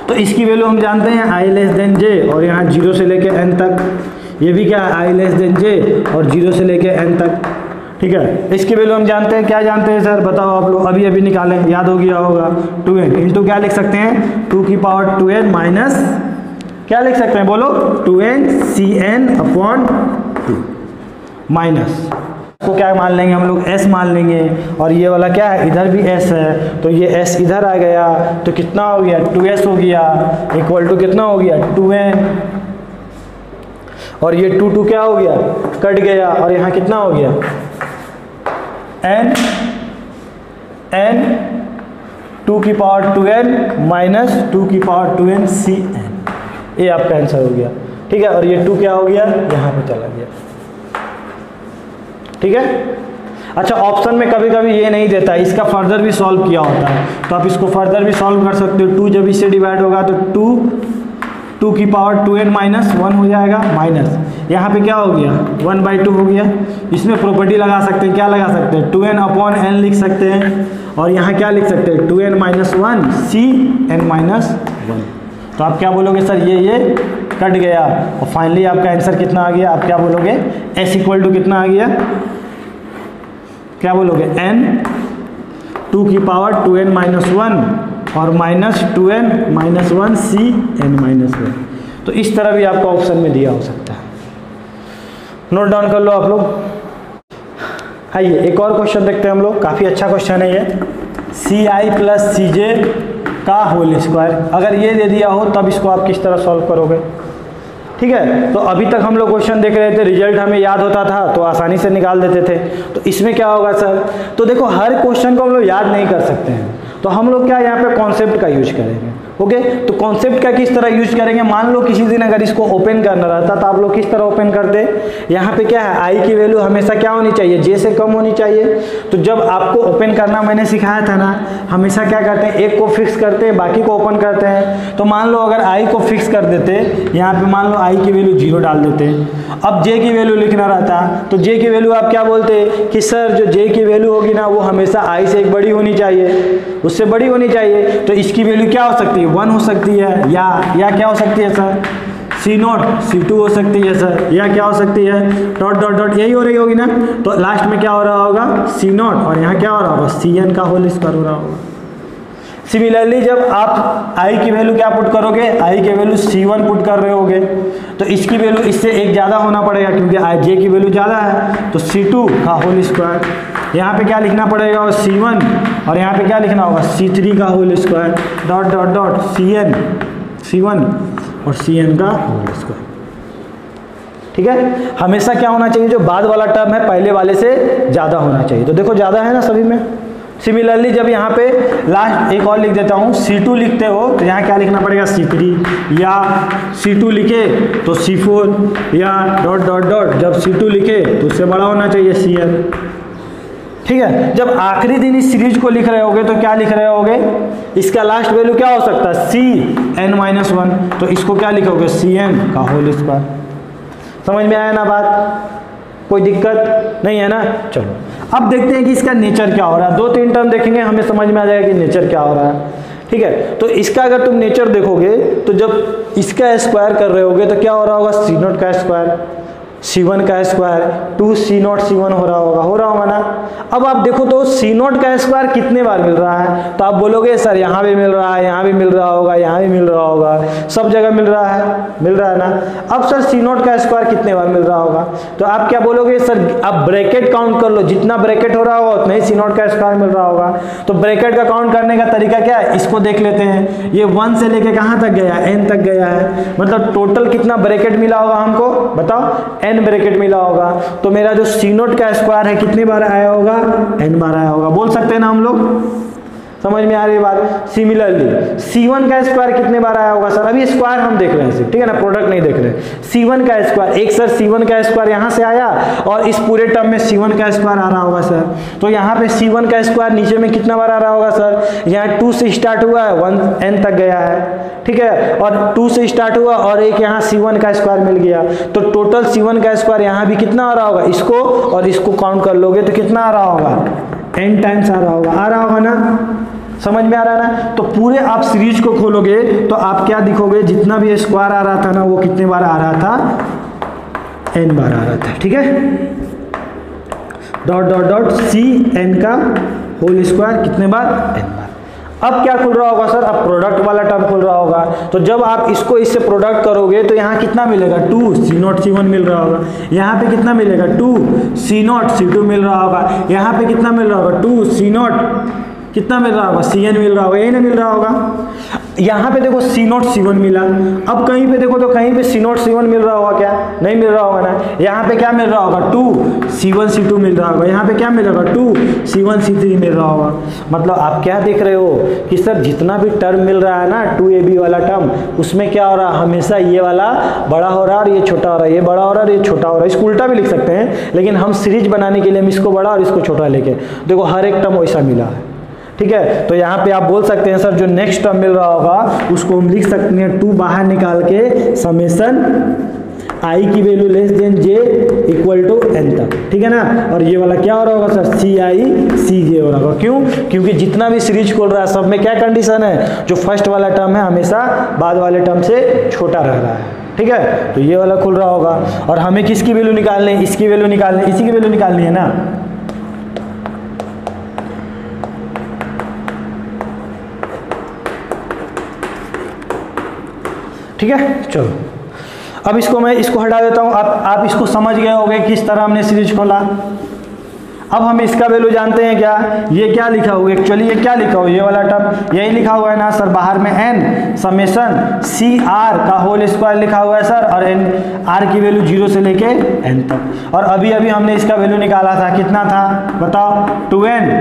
तो इसकी वैल्यू हम जानते हैं i लेस देन j, और यहाँ 0 से लेके n तक, ये भी क्या है i लेस देन j और 0 से लेके n तक। ठीक है, इसकी वैल्यू हम जानते हैं, क्या जानते हैं सर बताओ आप लोग, अभी अभी निकालें, याद हो गया होगा 2n इंटू क्या लिख सकते हैं 2 की पावर 2n माइनस क्या लिख सकते हैं बोलो 2n cn/2 माइनस को क्या मान लेंगे हम लोग s मान लेंगे, और ये वाला क्या है इधर भी s है, तो ये s इधर आ गया, तो कितना हो गया 2s हो गया, इक्वल टू कितना हो गया 2n, और ये 2 क्या हो गया कट गया, और यहाँ कितना हो गया n 2 की पावर 2n माइनस 2 की पावर 2n cn, ये आपका आंसर हो गया। ठीक है, और ये 2 क्या हो गया यहाँ पे चला गया। ठीक है, अच्छा ऑप्शन में कभी कभी ये नहीं देता, इसका फर्दर भी सॉल्व किया होता है, तो आप इसको फर्दर भी सॉल्व कर सकते हो। 2 जब इससे डिवाइड होगा तो 2 की पावर 2n माइनस 1 हो जाएगा, माइनस यहाँ पे क्या हो गया 1/2 हो गया। इसमें प्रॉपर्टी लगा सकते हैं, क्या लगा सकते हैं 2n/n लिख सकते हैं, और यहाँ क्या लिख सकते हैं 2n - 1 cn-1। तो आप क्या बोलोगे सर ये कट गया, और फाइनली आपका आंसर कितना आ गया, आप क्या बोलोगे s इक्वल टू कितना आ गया, क्या बोलोगे n 2 की पावर 2n - 1 और माइनस 2n - 1 cn-1। तो इस तरह भी आपका ऑप्शन में दिया हो सकता है, नोट डाउन कर लो आप लोग। आइए एक और क्वेश्चन देखते हैं हम लोग, काफ़ी अच्छा क्वेश्चन है ये, ci प्लस cj का होल स्क्वायर। अगर ये दे दिया हो तब इसको आप किस तरह सॉल्व करोगे। ठीक है, तो अभी तक हम लोग क्वेश्चन देख रहे थे, रिजल्ट हमें याद होता था तो आसानी से निकाल देते थे। तो इसमें क्या होगा सर, तो देखो हर क्वेश्चन को हम लोग याद नहीं कर सकते हैं, तो हम लोग क्या यहाँ पे कॉन्सेप्ट का यूज करेंगे। ओके, तो कॉन्सेप्ट का किस तरह यूज करेंगे, मान लो किसी दिन अगर इसको ओपन करना रहता तो आप लोग किस तरह ओपन करते, यहाँ पे क्या है आई की वैल्यू हमेशा क्या होनी चाहिए, जे से कम होनी चाहिए। तो जब आपको ओपन करना मैंने सिखाया था ना, हमेशा क्या करते हैं, एक को फिक्स करते हैं बाकी को ओपन करते हैं। तो मान लो अगर आई को फिक्स कर देते, यहाँ पे मान लो आई की वैल्यू 0 डाल देते, अब जे की वैल्यू लिखना रहता तो जे की वैल्यू आप क्या बोलते कि सर जो जे की वैल्यू होगी ना वो हमेशा आई से एक बड़ी होनी चाहिए, उससे बड़ी होनी चाहिए। तो इसकी वैल्यू क्या हो सकती है, 1 हो सकती है, या क्या हो सकती है सर, C0 C2 हो सकती है सर, या क्या हो सकती है डॉट डॉट डॉट, यही हो रही होगी ना। तो लास्ट में क्या हो रहा होगा C0 और यहाँ क्या हो रहा होगा Cn का होल स्क्वायर हो रहा होगा। सिमिलरली जब आप i की वैल्यू क्या पुट करोगे, i की वैल्यू C1 पुट कर रहे होगे तो इसकी वैल्यू इससे एक ज़्यादा होना पड़ेगा क्योंकि j की वैल्यू ज़्यादा है, तो C2 का होल स्क्वायर। यहाँ पे क्या लिखना पड़ेगा C1 और यहाँ पे क्या लिखना होगा C3 का whole square dot dot dot C1 और Cn का होल स्क्वायर। ठीक है, हमेशा क्या होना चाहिए, जो बाद वाला टर्म है पहले वाले से ज़्यादा होना चाहिए। तो देखो ज़्यादा है ना सभी में। सिमिलरली जब यहाँ पे लास्ट एक और लिख देता हूँ C2 लिखते हो तो यहाँ क्या लिखना पड़ेगा C3, या C2 लिखे तो C4, या डॉट डॉट डॉट जब C2 लिखे तो उससे बड़ा होना चाहिए Cn। ठीक है, जब आखिरी दिन इस सीरीज को लिख रहे होगे तो क्या लिख रहे होगे, इसका लास्ट वैल्यू क्या हो सकता है Cn-1, तो इसको क्या लिखोगे Cn का होल स्क्वायर। समझ में आया ना बात, कोई दिक्कत नहीं है ना। चलो अब देखते हैं कि इसका नेचर क्या हो रहा है, 2-3 टर्म देखेंगे हमें समझ में आ जाएगा कि नेचर क्या हो रहा है। ठीक है, तो इसका अगर तुम नेचर देखोगे तो जब इसका स्क्वायर कर रहे होगे तो क्या हो रहा होगा C0 का स्क्वायर, C1 का स्क्वायर 2C0 C1 हो रहा होगा ना। अब आप देखो तो C0 का स्क्वायर कितने बार मिल रहा है, तो आप बोलोगे सर यहाँ भी मिल रहा है, यहाँ भी मिल रहा होगा, यहाँ भी मिल रहा होगा, सब जगह मिल रहा है ना। अब सर C0 का स्क्वायर कितने बार मिल रहा होगा, तो आप क्या बोलोगे सर आप ब्रैकेट काउंट कर लो, जितना ब्रैकेट हो रहा होगा उतना ही C0 का स्क्वायर मिल रहा होगा। तो ब्रैकेट का काउंट करने का तरीका क्या है, इसको देख लेते हैं, ये 1 से लेके कहाँ तक गया, n तक गया है, मतलब टोटल कितना ब्रैकेट मिला होगा हमको बताओ, n ब्रैकेट मिला होगा। तो मेरा जो C0 का स्क्वायर है कितनी बार आया होगा, n बार आया होगा। बोल सकते हैं ना हम लोग, समझ में आ रही बात। सिमिलरली C1 का स्क्वायर कितने बार आया होगा सर, अभी स्क्वायर हम देख रहे हैं सिर्फ, ठीक है ना, प्रोडक्ट नहीं देख रहे। C1 का स्क्वायर, एक सर C1 का स्क्वायर यहाँ से आया और इस पूरे टर्म में C1 का स्क्वायर आ रहा होगा सर, तो यहाँ पे C1 का स्क्वायर नीचे में कितना बार आ रहा होगा सर, यहाँ 2 से स्टार्ट हुआ है 1 n तक गया है, ठीक है, और 2 से स्टार्ट हुआ और एक यहाँ C1 का स्क्वायर मिल गया, तो टोटल C1 का स्क्वायर यहाँ भी कितना आ रहा होगा, इसको और इसको काउंट कर लोगे तो कितना आ रहा होगा, n टाइम्स आ रहा होगा ना। समझ में आ रहा है ना। तो पूरे आप सीरीज को खोलोगे तो आप क्या दिखोगे, जितना भी स्क्वायर आ रहा था ना वो कितने बार आ रहा था, n बार आ रहा था। ठीक है, डॉट डॉट डॉट Cn का होल स्क्वायर कितने बार, n बार। अब क्या खुल रहा होगा सर, अब प्रोडक्ट वाला टर्म खुल रहा होगा। तो जब आप इसको इससे प्रोडक्ट करोगे तो यहाँ कितना मिलेगा, 2C0 C1 मिल रहा होगा, यहाँ पे कितना मिलेगा 2C0 C2 मिल रहा होगा, यहाँ पे कितना मिल रहा होगा 2C0 कितना मिल रहा होगा, Cn मिल रहा होगा, यही ना मिल रहा होगा। यहाँ पे देखो C0 C1 मिला, अब कहीं पे देखो तो कहीं पे C0 C1 मिल रहा होगा क्या, नहीं मिल रहा होगा ना। यहाँ पे क्या मिल रहा होगा 2C1 C2 मिल रहा होगा, यहाँ पे क्या मिलेगा 2C1 C3 मिल रहा होगा। मतलब आप क्या देख रहे हो कि सर जितना भी टर्म मिल रहा है ना 2ab वाला टर्म, उसमें क्या हो रहा है, हमेशा ये वाला बड़ा हो रहा है और ये छोटा हो रहा है, ये बड़ा हो रहा है और ये छोटा हो रहा है। इसको उल्टा भी लिख सकते हैं, लेकिन हम सीरीज बनाने के लिए हम इसको बड़ा और इसको छोटा लेके, देखो हर एक टर्म वैसा मिला है। ठीक है, तो यहाँ पे आप बोल सकते हैं सर जो नेक्स्ट टर्म मिल रहा होगा उसको हम लिख सकते हैं 2 बाहर निकाल के समेसन i की value less than j equal to n तक, ठीक है ना। और ये वाला क्या हो रहा होगा सर, ci cj हो रहा होगा। क्यों, क्योंकि जितना भी सीरीज खोल रहा है सब में क्या कंडीशन है, जो फर्स्ट वाला टर्म है हमेशा बाद वाले टर्म से छोटा रह रहा है। ठीक है, तो ये वाला खुल रहा होगा और हमें किसकी वैल्यू निकालनी है, इसकी वैल्यू निकालनी है, इसी की वैल्यू निकालनी है ना। ठीक है, चलो अब इसको हटा देता हूँ। आप इसको समझ गए होंगे किस तरह हमने सीरीज खोला। अब हम इसका वैल्यू जानते हैं क्या, ये क्या लिखा हुआ है, एक्चुअली ये क्या लिखा हुआ है, ये वाला टर्म यही लिखा हुआ है ना सर, बाहर में n समेसन CR का होल स्क्वायर लिखा हुआ है सर, और n r की वैल्यू 0 से लेके n तक। और अभी हमने इसका वैल्यू निकाला था, कितना था बताओ, 2n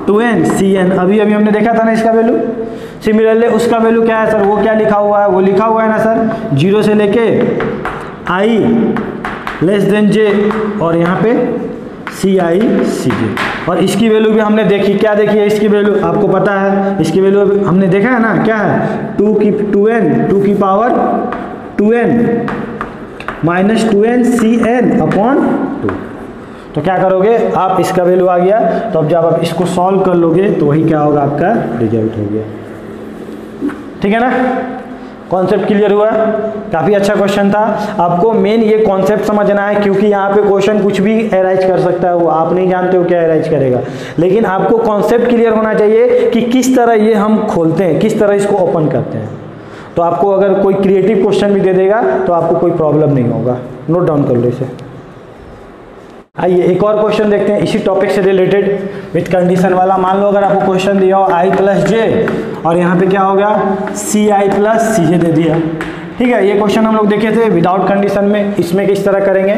2n अभी हमने देखा था ना इसका वैल्यू। सिमिलरली उसका वैल्यू क्या है सर, वो क्या लिखा हुआ है, वो लिखा हुआ है ना सर 0 से लेके i लेस देन j और यहाँ पे ci cj। और इसकी वैल्यू भी हमने देखी, क्या देखी है इसकी वैल्यू, आपको पता है इसकी वैल्यू हमने देखा है ना, क्या है 2 की power 2n minus 2n cn upon 2। तो क्या करोगे आप, इसका वैल्यू आ गया, तो अब जब आप इसको सॉल्व कर लोगे तो वही क्या होगा, आपका रिजल्ट हो गया। ठीक है ना, कॉन्सेप्ट क्लियर हुआ। काफ़ी अच्छा क्वेश्चन था। आपको मेन ये कॉन्सेप्ट समझना है, क्योंकि यहाँ पे क्वेश्चन कुछ भी एराइज कर सकता है, वो आप नहीं जानते हो क्या एराइज करेगा, लेकिन आपको कॉन्सेप्ट क्लियर होना चाहिए कि किस तरह ये हम खोलते हैं, किस तरह इसको ओपन करते हैं। तो आपको अगर कोई क्रिएटिव क्वेश्चन भी दे देगा तो आपको कोई प्रॉब्लम नहीं होगा। नोट डाउन कर लो इसे। आइए एक और क्वेश्चन देखते हैं इसी टॉपिक से रिलेटेड विथ कंडीशन वाला। मान लो अगर आपको क्वेश्चन दिया हो i प्लस जे और यहाँ पे क्या हो गया ci प्लस सी जे दे दिया। ठीक है, ये क्वेश्चन हम लोग देखे थे विदाउट कंडीशन में, इसमें किस तरह करेंगे।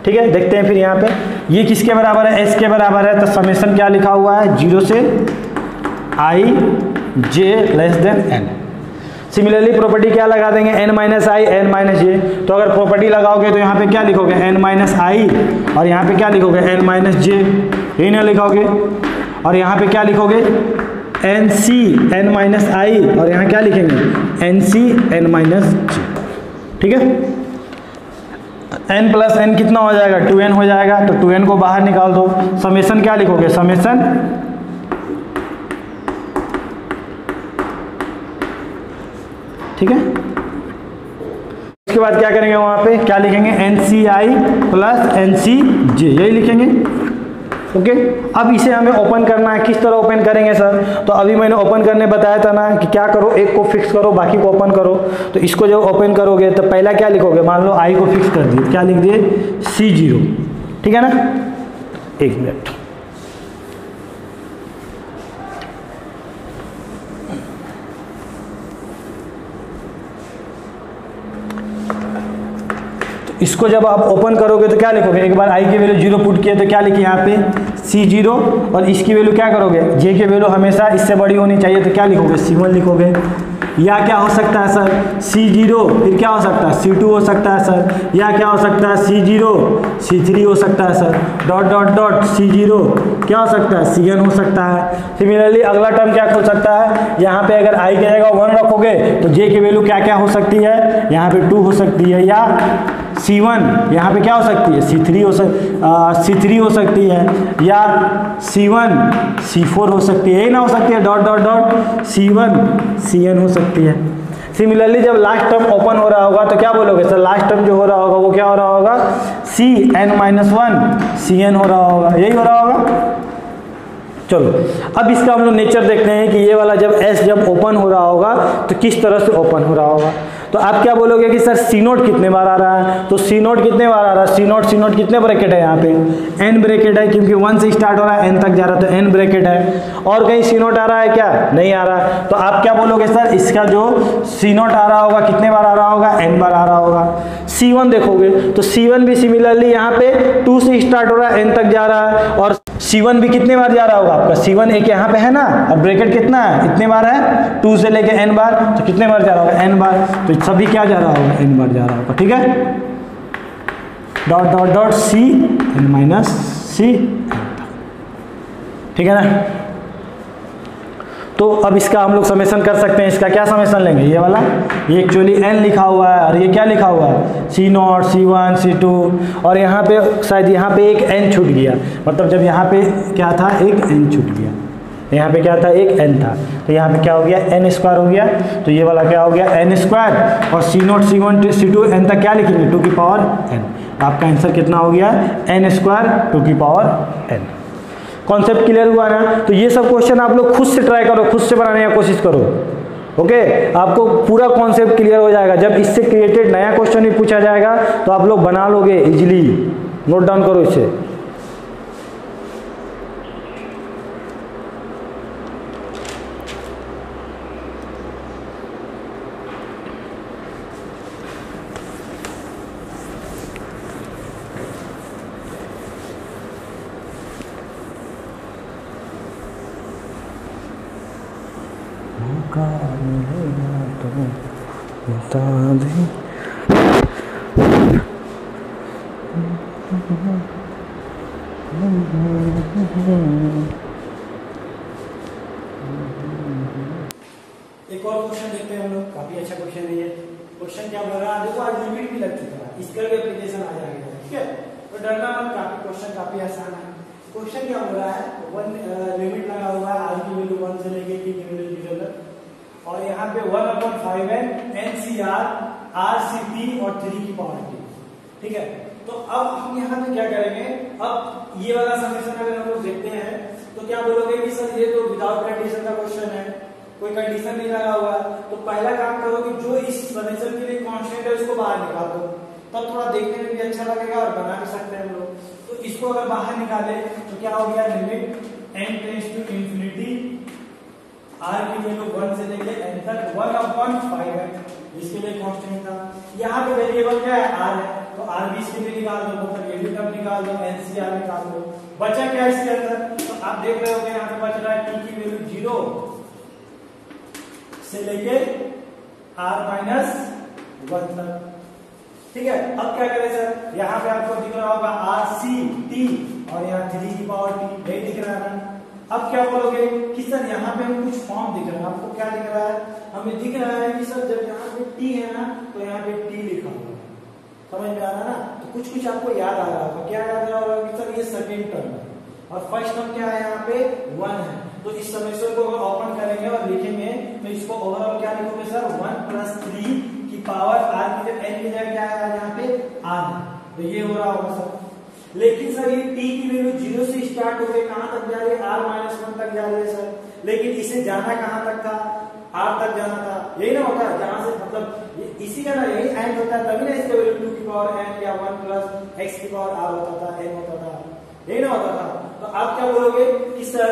ठीक है, देखते हैं फिर यहाँ पे ये किसके बराबर है, s के बराबर है, तो समेशन क्या लिखा हुआ है 0 से i j less than n। Similarly property क्या लगा देंगे n माइनस आई n माइनस जे। तो अगर प्रॉपर्टी लगाओगे तो यहाँ पे क्या लिखोगे n माइनस आई और यहाँ पे क्या लिखोगे n माइनस जे, यही ना लिखोगे। और यहाँ पे क्या लिखोगे एन सी n माइनस आई और यहाँ क्या लिखेंगे एन सी n माइनस जे। ठीक है, n प्लस n कितना हो जाएगा 2n हो जाएगा, तो 2n को बाहर निकाल दो। समेशन क्या लिखोगे समेशन ठीक है। उसके बाद क्या करेंगे वहां पे क्या लिखेंगे एन सी आई प्लस एन सी जे, यही लिखेंगे। ओके, अब इसे हमें ओपन करना है। किस तरह ओपन करेंगे सर, तो अभी मैंने ओपन करने बताया था ना कि क्या करो, एक को फिक्स करो बाकी को ओपन करो। तो इसको जब ओपन करोगे तो पहला क्या लिखोगे, मान लो आई को फिक्स कर दिए, क्या लिख दिए C0। ठीक है ना, एक मिनट। इसको जब आप ओपन करोगे तो क्या लिखोगे, एक बार आई की वैल्यू 0 पुट किए तो क्या लिखिए यहाँ पे C0 और इसकी वैल्यू क्या करोगे J की वैल्यू हमेशा इससे बड़ी होनी चाहिए, तो क्या लिखोगे C1 लिखोगे। या क्या हो सकता है सर C0, फिर क्या हो सकता है C2 हो सकता है सर, या क्या हो सकता है C0 C3 हो सकता है sir, dot dot dot C0 क्या हो सकता है Cn हो सकता है। सिमिलरली अगला टर्म क्या हो सकता है, यहाँ पे अगर i की जगह 1 रखोगे तो J की वैल्यू क्या क्या हो सकती है, यहाँ पे 2 हो सकती है, या C1 यहाँ पे क्या हो सकती है C3 हो सकती है, या C1 C4 हो सकती है, यही ना हो सकती है dot dot dot C1 Cn हो सकती है। सिमिलरली जब लास्ट टर्म ओपन हो रहा होगा तो क्या बोलोगे सर, लास्ट टर्म जो हो रहा होगा वो क्या हो रहा होगा Cn-1 Cn हो रहा होगा, यही हो रहा होगा। चलो अब इसका हम लोग नेचर देखते हैं कि ये वाला जब S जब ओपन हो रहा होगा तो किस तरह से ओपन हो रहा होगा। तो आप क्या बोलोगे कि सर C0 कितने बार आ रहा है, तो C0 कितने बार आ रहा है, C0 कितने ब्रैकेट है यहाँ पे n ब्रैकेट है, क्योंकि 1 से स्टार्ट हो रहा है n तक जा रहा है तो n ब्रैकेट है। और कहीं C0 आ रहा है क्या, नहीं आ रहा है। तो आप क्या बोलोगे सर, इसका जो C0 आ रहा होगा कितने बार आ रहा होगा, n बार आ रहा होगा। C1 देखोगे तो C1 भी सिमिलरली यहाँ पे 2 से स्टार्ट हो रहा है n तक जा रहा है, और C1 भी कितने बार जा रहा होगा आपका, C1 एक यहाँ पे है ना, और ब्रैकेट कितना है इतने बार है 2 से लेके n बार, तो कितने बार जा रहा होगा n बार, तो सभी क्या जा रहा होगा n बार जा रहा होगा। ठीक है, dot dot dot Cn - C। ठीक है ना, तो अब इसका हम लोग समेशन कर सकते हैं। इसका क्या समेशन लेंगे, ये वाला, ये एक्चुअली n लिखा हुआ है और ये क्या लिखा हुआ है C0 C1 C2, और यहाँ पे शायद यहाँ पे एक n छूट गया, मतलब जब यहाँ पे क्या था एक n छूट गया, यहाँ पे क्या था एक n था, तो यहाँ पे क्या हो गया n स्क्वायर हो गया, तो ये वाला क्या हो गया n स्क्वायर, और C0 C1 C2 n तक क्या लिखेंगे 2 की पावर n। आपका आंसर कितना हो गया n स्क्वायर 2 की पावर n। कॉन्सेप्ट क्लियर हुआ ना। तो ये सब क्वेश्चन आप लोग खुद से ट्राई करो, खुद से बनाने की कोशिश करो। ओके, आपको पूरा कॉन्सेप्ट क्लियर हो जाएगा। जब इससे क्रिएटेड नया क्वेश्चन भी पूछा जाएगा तो आप लोग बना लोगे इजीली। नोट डाउन करो इसे। पुकार रहेगा तो बता दे। एक और क्वेश्चन देखते हैं हम लोग, काफी अच्छा क्वेश्चन है ये। क्वेश्चन क्या बोल रहा है, देखो आज लिमिट भी लग चुका है, इसका भी एप्लीकेशन आ जाएगा, ठीक है। तो डरना मत, काफी क्वेश्चन काफी आसान है। क्वेश्चन क्या बोल रहा है, वन लिमिट लगा हुआ है आर की वैल्यू 1 से लेके टी की वैल्यू 0 तक, और यहाँ पे 1/5 है NCR RCT और 3 की पावर टी, ठीक है। तो अब हम यहाँ पे क्या करेंगे, अब ये वाला समीकरण अगर हम लोग देखते हैं तो क्या बोलोगे कि सर ये तो विदाउट कंडीशन का क्वेश्चन है, कोई कंडीशन नहीं लगा हुआ है। तो पहला काम करो कि जो इस समीकरण के लिए कांस्टेंट है उसको बाहर निकाल दो, तब थोड़ा देखने में भी अच्छा लगेगा और बना भी सकते हैं हम लोग। तो इसको अगर बाहर निकाले तो क्या हो गया, limit n tends to infinity r की वैल्यू 1 से लेके n तक 1/5 है, इसके लिए कांस्टेंट था। यहाँ पे वेरिएबल क्या है, r है, तो r भी इसके लिए निकाल दो, मतलब ये भी टर्म निकाल दो, NCR निकाल दो। बचा क्या इसके अंदर, तो आप देख रहे हो यहाँ पे बच रहा है t की वैल्यू 0 से लेके r-1 तक, ठीक है। अब क्या करें सर, यहाँ पे आपको दिख रहा होगा RCT और यहाँ 3 की पावर t, यही दिख रहा है ना। अब क्या बोलोगे कि सर यहाँ पे हमें कुछ फॉर्म दिख रहा है, आपको क्या दिख रहा है, हमें दिख रहा है कि सर जब यहाँ पे t है ना तो यहाँ पे t लिखा हुआ है, समझ में आ रहा है ना। तो कुछ कुछ आपको याद आ रहा होगा, क्या याद आ रहा होगा कि सर ये सेकंड टर्म है और फर्स्ट टर्म क्या है, यहाँ पे 1 है। तो इस समीकरण को अगर ओपन करेंगे और लिखेंगे तो इसको ओवरऑल क्या लिखोगे सर, 1 + 3 की पावर r की जगह n की जगह क्या है यहाँ पे r, तो ये हो रहा होगा सर। लेकिन सर ये t की वैल्यू 0 से स्टार्ट होकर कहां तक जा रही है, r-1 तक जा रही है सर। लेकिन इसे जाना कहां तक था, r तक जाना था, यही ना होता है, जहां से मतलब इसी का ना यही एंड होता है, तभी ना इसका वैल्यू 2 की पावर n या 1 + x की पावर r होता था, n होता था, यही ना होता था। तो आप क्या बोलोगे कि सर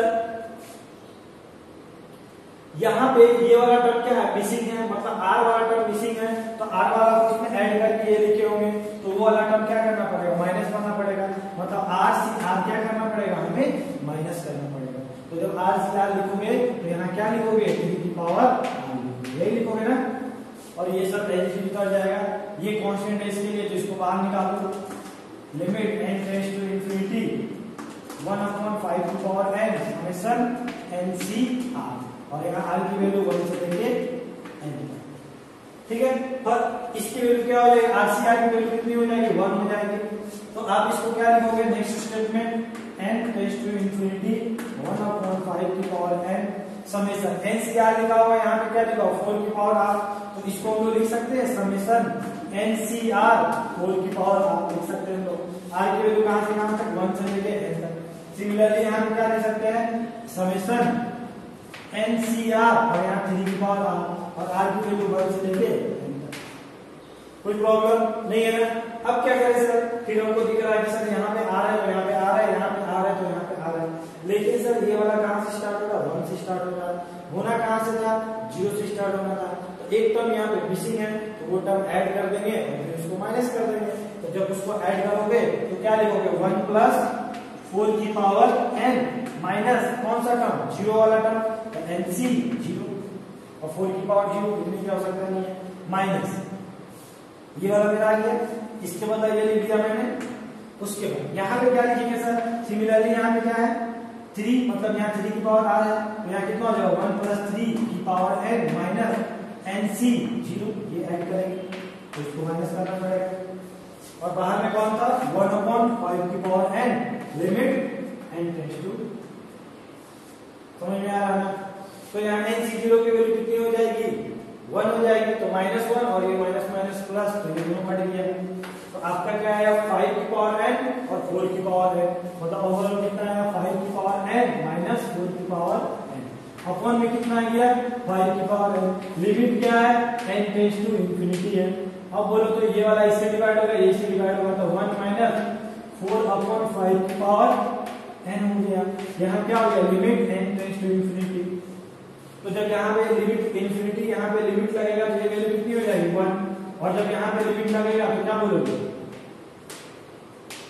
यहाँ पे ये वाला टर्म क्या है, मिसिंग है, मतलब r वाला टर्म मिसिंग है, तो r वाला को इसमें ऐड करके ये लिखे होंगे, तो वो वाला टर्म क्या करना पड़ेगा, माइनस करना पड़ेगा, मतलब r से r क्या करना पड़ेगा, हमें माइनस करना पड़ेगा। तो जब r से r लिखोगे तो यहाँ क्या लिखोगे, 3 की पावर r, यही लिखोगे ना। और ये सब एलजीब्रा निकल जाएगा, ये कांस्टेंट है इसके लिए, तो इसको बाहर निकालो। Limit n tends to infinity 1/5 की पावर n समेशन NCR, और यहाँ r की वैल्यू 1 से लेके n, ठीक है। पर इसकी वैल्यू क्या हो जाएगी, RCR की वैल्यू कितनी हो जाएगी, 1 हो जाएगी। तो आप इसको क्या लिखोगे, next statement n tends to infinity 1/5 की पावर n समेशन NCR लिखा हुआ है, यहाँ पे क्या लिखा हुआ, 4 की पावर r, तो इसको हम लोग लिख सकते हैं समेशन NCR 4 की पावर r लिख सकते हैं। तो r की वैल्यू कहां से कहां तक, 1 से लेके n तक। सिमिलरली यहाँ पे क्या लिख सकते हैं, समेशन NCR और यहाँ 3 की पावर r, और r की वैल्यू 1 से लेके n तक। कोई प्रॉब्लम नहीं है ना। अब क्या करें सर, फिर हमको दिख रहा है कि सर यहाँ पे आ रहा है तो यहाँ पे आ रहा है, यहाँ पे आ रहा है तो यहाँ पे आ रहा है, लेकिन सर ये वाला कहाँ से स्टार्ट होगा, 1 से स्टार्ट होगा, होना कहाँ से था, 0 से स्टार्ट होना था। तो एक टर्म यहाँ पे मिसिंग है, तो वो टर्म ऐड कर देंगे और फिर उसको माइनस कर देंगे। तो जब उसको ऐड करोगे तो क्या लिखोगे, 1 + 4 की पावर n माइनस कौन सा टर्म, 0 वाला टर्म, तो NC 0 और 4 की पावर 0, इतनी क्या हो सकता नहीं है, माइनस ये वाला मेरा आ गया। इसके बाद ये लिख दिया मैंने। उसके बाद यहाँ पे क्या लिखेंगे सर, सिमिलरली यहाँ पे क्या है, 3, मतलब यहाँ 3 की पावर r है, तो यहाँ कितना हो जाएगा, 1 + 3 की पावर n माइनस NC 0, ये ऐड करेंगे तो इसको माइनस करना पड़ेगा। और बाहर में कौन था, 1/5 की power n, limit n tends to, समझ में आ रहा है ना। तो यहाँ NC 0 की वैल्यू कितनी हो जाएगी, 1 हो जाएगी, तो -1 और ये माइनस माइनस प्लस, तो ये दोनों कट गया। तो आपका क्या है, 5 की पावर n और 4 की पावर n, मतलब ओवरऑल कितना है, 5 की पावर n माइनस 4 की पावर n, अपॉन में कितना आ गया, 5 की पावर n। लिमिट क्या है, n टेंड्स टू इंफिनिटी है। अब बोलो तो ये वाला इससे डिवाइड होगा, ये इससे डिवाइड होगा, तो 1 - 4/5 की पावर n हो गया। यहाँ क्या हो गया, limit n tends to infinity. तो जब यहाँ पे लिमिट इंफिनिटी, यहाँ पे लिमिट लगेगा तो ये वैल्यू कितनी हो जाएगी, 1, और जब यहाँ पे लिमिट लगेगा तो क्या बोलोगे,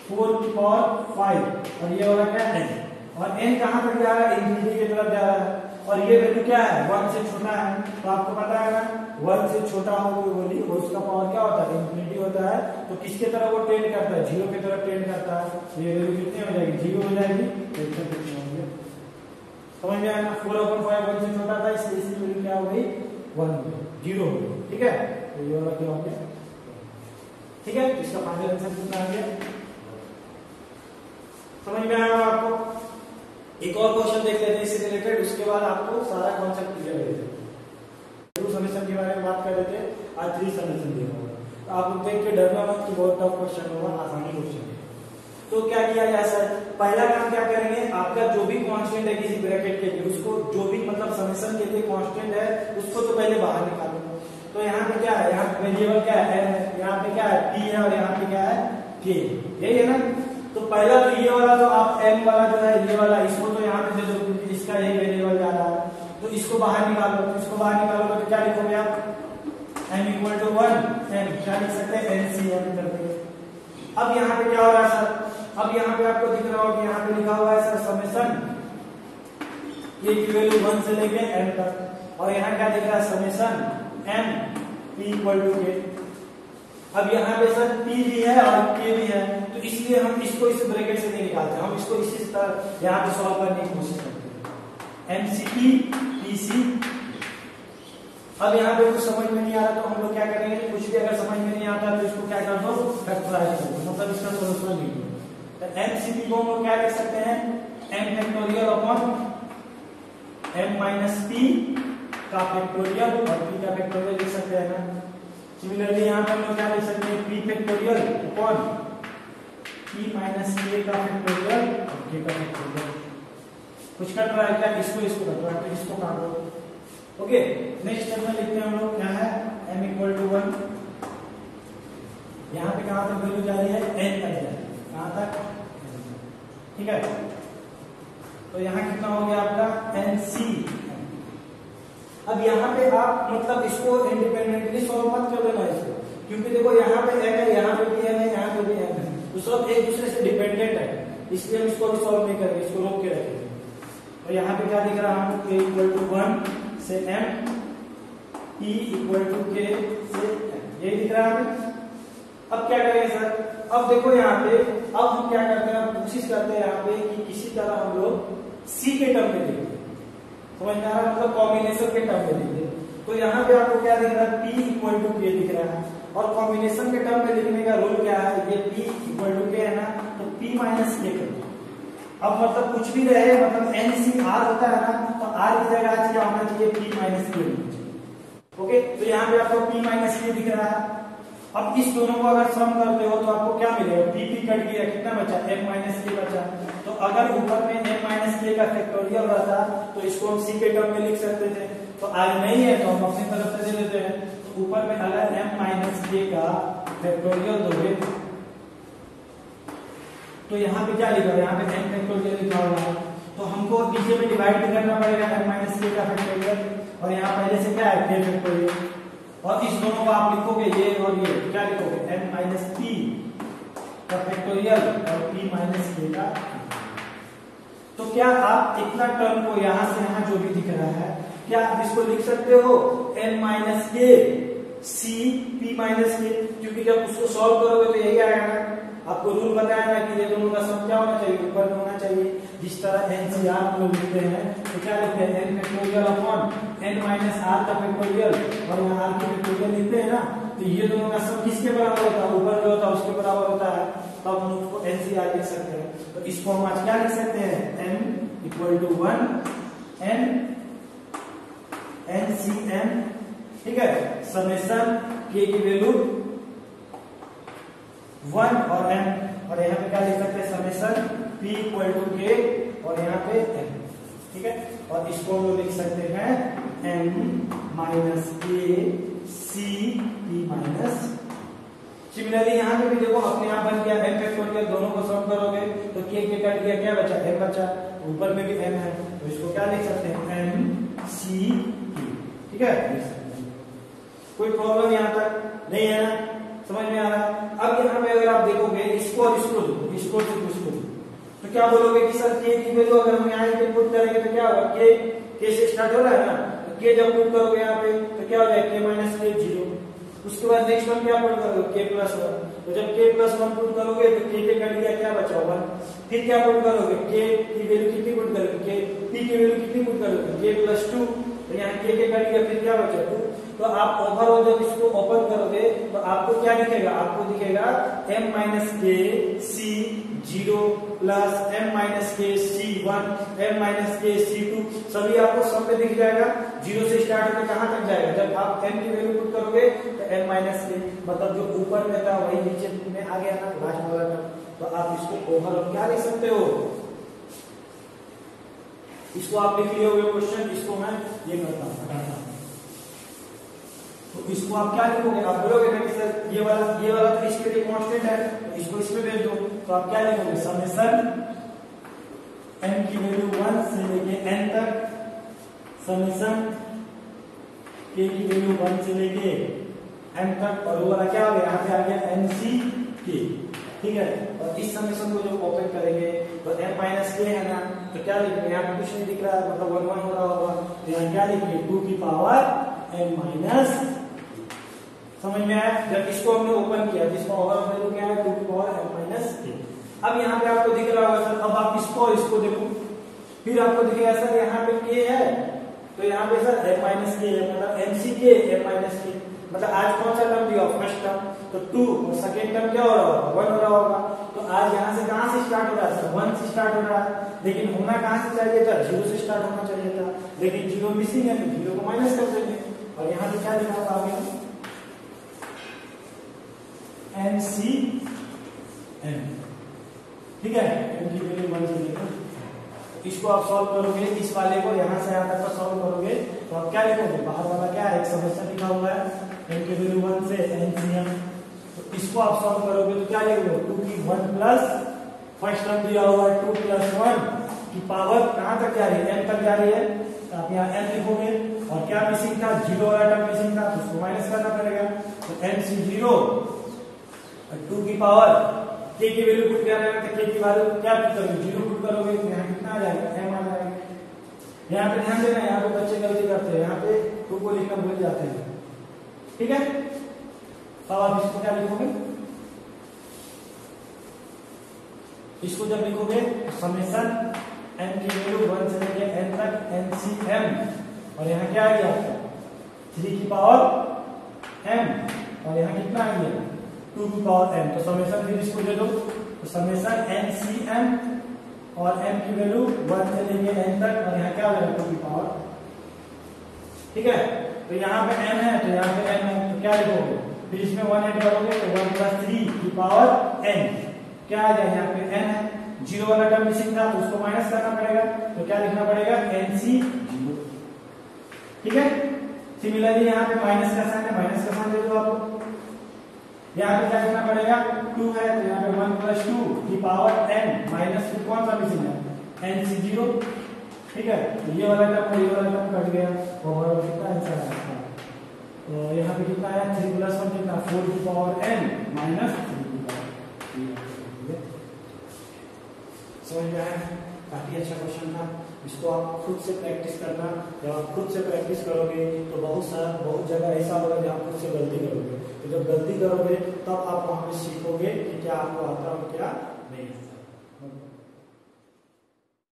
4 की पावर 5, और ये वाला क्या n, और n कहाँ तक जा रहा है, इंफिनिटी की तरफ जा रहा है। और ये वैल्यू क्या है 1 से छोटा है, तो आपको पता है ना 1 से छोटा हो कोई वैल्यू उसका पावर क्या होता है इंफिनिटी होता है, तो किसके तरफ वो टेंड करता है 0 की तरफ टेंड करता है, तो ये वैल्यू कितनी हो जाएगी 0 हो जाएगी, समझ में आया ना 4/5 1 से छोटा था इसलिए इसकी वैल्यू क्या हो गई 1 0 हो गई, ठीक है, तो ये वाला क्या हो गया, ठीक है, इसका फाइनल आंसर कितना आ गया, समझ में आया आपको। एक और क्वेश्चन देख लेते हैं इससे रिलेटेड, उसके बाद आपको सारा कॉन्सेप्ट क्लियर हो जाएगा। टू समीकरण के बारे में बात कर लेते हैं, आज 3 समीकरण देना होगा, तो आप देख के डरना मत कि बहुत टफ क्वेश्चन होगा, आसानी क्वेश्चन है। तो क्या किया जाए सर, पहला काम क्या करेंगे, आपका जो भी कांस्टेंट है किसी ब्रैकेट के लिए उसको जो भी मतलब समीकरण के लिए कांस्टेंट है उसको तो पहले बाहर निकालो। तो यहाँ पे क्या है, यहाँ वेरिएबल क्या है n, यहाँ पे क्या है p है और यहाँ पे क्या है k, यही है ना। तो पहला तो ये वाला तो आप m वाला जो है ये वाला इसको तो यहाँ पे दे दो क्योंकि इसका यही वेरिएबल ज्यादा है, तो इसको बाहर निकालो, तो इसको बाहर निकालोगे तो क्या लिखोगे आप m = 1 n, क्या लिख सकते हैं NCM कर देंगे। अब यहाँ पे क्या हो रहा है सर, अब यहाँ पे आपको दिख रहा होगा यहाँ पे लिखा हुआ है सर समेशन k की वैल्यू 1 से लेके n तक, और यहाँ क्या दिख रहा है समेशन m p = k। अब यहाँ पे सर p भी है और k भी है, तो इसलिए हम इसको इस ब्रैकेट से नहीं निकालते, हम इसको इसी तरह यहाँ पे सॉल्व करने की कोशिश करते हैं MCP PC। अब यहाँ पे कुछ समझ में नहीं आ रहा तो हम लोग क्या करेंगे, कुछ भी अगर समझ में नहीं आता तो इसको क्या कर दो फैक्टराइज कर दो, मतलब इसका सोल्यूशन लिख दो। तो MCP को हम लोग क्या लिख सकते हैं m factorial upon m - p का फैक्टोरियल, और p का फैक्टोरियल लिख सकते हैं ना। सिमिलरली यहाँ पे हम लोग क्या लिख सकते हैं p factorial upon p - k का फैक्टोरियल और k का फैक्टोरियल। कुछ कट रहा है क्या, इसको कट रहा है तो इसको काट दो, ओके। नेक्स्ट स्टेप में लिखते हैं हम लोग क्या है m = 1, यहाँ पे कहाँ तक वैल्यू जा रही है n तक जा रही है, कहाँ तक, ठीक है। तो यहाँ कितना हो गया आपका NC। अब यहाँ पे आप मतलब इसको इंडिपेंडेंटली सॉल्व मत कर देना इसको, क्योंकि देखो यहाँ पे m है, यहाँ पे भी m है, यहाँ पे भी m है, तो सब एक दूसरे से डिपेंडेंट है, इसलिए हम इसको भी सॉल्व नहीं करेंगे, इसको रोक के रखेंगे। तो यहाँ पे क्या दिख रहा है हमको k = 1 से m, p = k से m, ये दिख रहा है हमें। अब क्या करेंगे सर, अब देखो यहाँ पे अब हम क्या करते हैं, कोशिश करते हैं यहाँ पे कि किसी तरह हम लोग c के टर्म में लिखें, समझ में आ रहा है, मतलब कॉम्बिनेशन के टर्म में लिखें। तो यहाँ पे आपको क्या दिख रहा है p = k दिख रहा है, और कॉम्बिनेशन के टर्म में लिखने का रूल क्या है, ये p = k है ना, तो p - k कर दो। अब मतलब कुछ भी रहे, मतलब NCR होता है ना, तो r की जगह आज क्या होना चाहिए p - k होना चाहिए, ओके। तो यहाँ पे आपको p - k दिख रहा है। अब इस दोनों को अगर सम करते हो तो आपको क्या मिलेगा, p कट गया, कितना बचा m - k बचा। तो अगर ऊपर में m - k का फैक्टोरियल रहता तो इसको हम c के टर्म में लिख सकते थे, तो आज नहीं है तो हम अपनी तरफ से दे देते हैं। तो ऊपर में अगर m - k का फैक्टोरियल दोगे तो यहाँ पे क्या लिखा है, यहाँ पे m फैक्टोरियल लिखा हुआ है, तो हमको नीचे में डिवाइड करना पड़ेगा m - k का फैक्टोरियल, और यहाँ पहले से क्या है k फैक्टोरियल, और इस दोनों को आप लिखोगे ये और ये, क्या लिखोगे m - p का फैक्टोरियल और p - k का। तो क्या आप इतना टर्म को यहाँ से यहाँ जो भी दिख रहा है, क्या आप इसको लिख सकते हो m - k c p - k, क्योंकि जब उसको सॉल्व करोगे तो यही आएगा ना। आपको रूल बताया ना कि ये दोनों का सम क्या होना चाहिए, ऊपर में होना चाहिए। जिस तरह NCR हम लोग लिखते हैं तो क्या लिखते हैं n factorial upon n - r का फैक्टोरियल, और यहाँ r का फैक्टोरियल लिखते हैं ना, तो ये दोनों का सम किसके बराबर होता है, ऊपर जो होता है उसके बराबर होता है, तब हम उसको NCR लिख सकते हैं। तो इसको हम आज क्या लिख सकते हैं m = 1 n NCM, ठीक है, समेशन k की वैल्यू 1 और m, और यहाँ पे क्या लिख सकते हैं समेशन p = k और यहाँ पे m, ठीक है। और इसको हम लिख सकते हैं m - k c p - similarly यहाँ पे भी देखो अपने आप बन गया m फैक्टोरियल, दोनों को सम करोगे तो k कट गया, क्या बचा m बचा, ऊपर में भी m है, तो इसको क्या लिख सकते हैं m c p, ठीक है। कोई प्रॉब्लम यहाँ तक नहीं है ना, समझ में आ रहा है। अब यहाँ पे अगर आप देखोगे इसको और इसको दो, इसको तो क्या बोलोगे कि सर k की वैल्यू अगर हम यहाँ पे पुट करेंगे तो क्या होगा, k के से स्टार्ट हो रहा है ना, तो के जब पुट करोगे यहाँ पे तो क्या हो जाएगा के माइनस के 0। उसके बाद नेक्स्ट वन क्या पुट करोगे के प्लस 1, तो जब के प्लस 1 पुट करोगे तो के कट गया क्या बचा 1। फिर क्या पुट करोगे के की वैल्यू कितनी पुट करोगे के पी की वैल्यू कितनी पुट करोगे के प्लस 2, तो यहाँ के कट गया फिर क्या बचा 2। तो आप ओवरऑल जब इसको ओपन करोगे तो आपको क्या दिखेगा, आपको दिखेगा m माइनस के सी 0 प्लस m माइनस के सी 1 m माइनस के सी 2 सभी आपको सब में दिख जाएगा। 0 से स्टार्ट होकर कहां तक जाएगा, जब आप m की वैल्यू पुट करोगे तो m माइनस के मतलब जो ऊपर में था वही नीचे में आ गया ना लास्ट वाला का। तो आप इसको ओवरऑल क्या लिख सकते हो, इसको आप लिख लिए होगे क्वेश्चन, इसको मैं ये करता हूं। तो इसको आप क्या लिखोगे, आप बोलोगे ना कि सर ये वाला तो इसके लिए कांस्टेंट है तो इसको इसमें भेज दो। तो आप क्या लिखोगे समेशन n की वैल्यू 1 से लेके n तक, समेशन k की वैल्यू 1 से लेके n तक, और वो वाला क्या हो गया यहाँ पे आ गया nc k, ठीक है। और इस समेशन को जब ओपन करेंगे तो m माइनस के है ना, तो क्या लिखेंगे यहाँ पे कुछ नहीं दिख रहा है मतलब 1 1 हो रहा होगा, तो यहाँ क्या लिखेंगे 2 की पावर m माइनस, समझ में आया। जब इसको हमने ओपन किया जिसका ओवरऑल वैल्यू क्या है 2 की पावर m माइनस के। अब यहाँ पे आपको दिख रहा होगा सर, अब आप इसको देखो, फिर आपको दिखेगा सर यहाँ पे k है तो यहाँ पे सर m माइनस के है मतलब mc के m माइनस के, मतलब आज कौन सा टर्म दिया फर्स्ट टर्म तो 2 और सेकंड टर्म क्या हो रहा होगा 1 हो रहा होगा। तो आज यहाँ से कहां से स्टार्ट हो रहा है सर 1 से स्टार्ट हो रहा है, लेकिन होना कहां से चाहिए था 0 से स्टार्ट होना चाहिए था, लेकिन 0 मिसिंग है तो 0 को माइनस कर देंगे। और यहाँ पे क्या लिखा था आगे NCM, ठीक है, m की वैल्यू 1 से लेकर। इसको आप सॉल्व करोगे, इस वाले को यहाँ से यहाँ तक का सॉल्व करोगे तो आप क्या लिखोगे, बाहर वाला क्या है एक समेशन लिखा हुआ है m की वैल्यू 1 से NCM, तो इसको आप सॉल्व करोगे तो क्या लिखोगे 2 की 1 प्लस फर्स्ट टर्म दिया हुआ है 2 प्लस 1 की पावर कहां तक जा रही है m तक जा रही है, तो आप यहाँ m लिखोगे। और क्या मिसिंग था 0 वाला टर्म मिसिंग था तो उसको माइनस करना पड़ेगा, तो MC0 और 2 की पावर k की वैल्यू पुट करना है तो k की वैल्यू क्या पुट करोगे 0 पुट करोगे तो यहाँ कितना आ जाएगा m आ जाएगा। यहाँ पे ध्यान देना, यहाँ पे बच्चे गलती करते हैं, यहाँ पे 2 को लिखना भूल जाते हैं, ठीक है। अब आप इसको क्या लिखोगे, इसको जब लिखोगे तो समेशन m की वैल्यू 1 से लेके n तक NCM, और यहाँ क्या आ गया 3 की पावर m, और यहाँ कितना आ गया 2 की पावर m। तो समेशन फिर इसको दे दो, तो समेशन NCM और m की वैल्यू 1 से लेके n तक, और यहाँ क्या हो जाएगा 2 की पावर, ठीक है। तो यहाँ पे m है तो यहाँ पे n है तो क्या लिखोगे, फिर इसमें 1 ऐड करोगे तो 1 प्लस 3 की पावर n, क्या आ जाएगा यहाँ पे n है, 0 वाला टर्म मिसिंग था तो उसको माइनस करना पड़ेगा, तो क्या लिखना पड़ेगा NC0, ठीक है। सिमिलरली यहाँ पे माइनस का साइन है, माइनस का साइन दे दो आपको, यहाँ पे क्या करना पड़ेगा 2 है तो यहाँ पे 1 प्लस 2 की पावर n माइनस कौन सा मिसिंग है NC0, ठीक है। तो ये वाला टर्म और ये वाला टर्म कट गया, और कितना आंसर आया, तो यहाँ पे कितना आया 3 प्लस 1 कितना 4 की पावर n माइनस 3 की पावर। समझ में आया, काफी अच्छा क्वेश्चन था। इसको आप खुद से प्रैक्टिस करना, जब आप खुद से प्रैक्टिस करोगे तो बहुत जगह ऐसा होगा जहाँ आप खुद से गलती करोगे, तो जब गलती करोगे तब आप वहां पे सीखोगे कि क्या आपको आता है और क्या नहीं।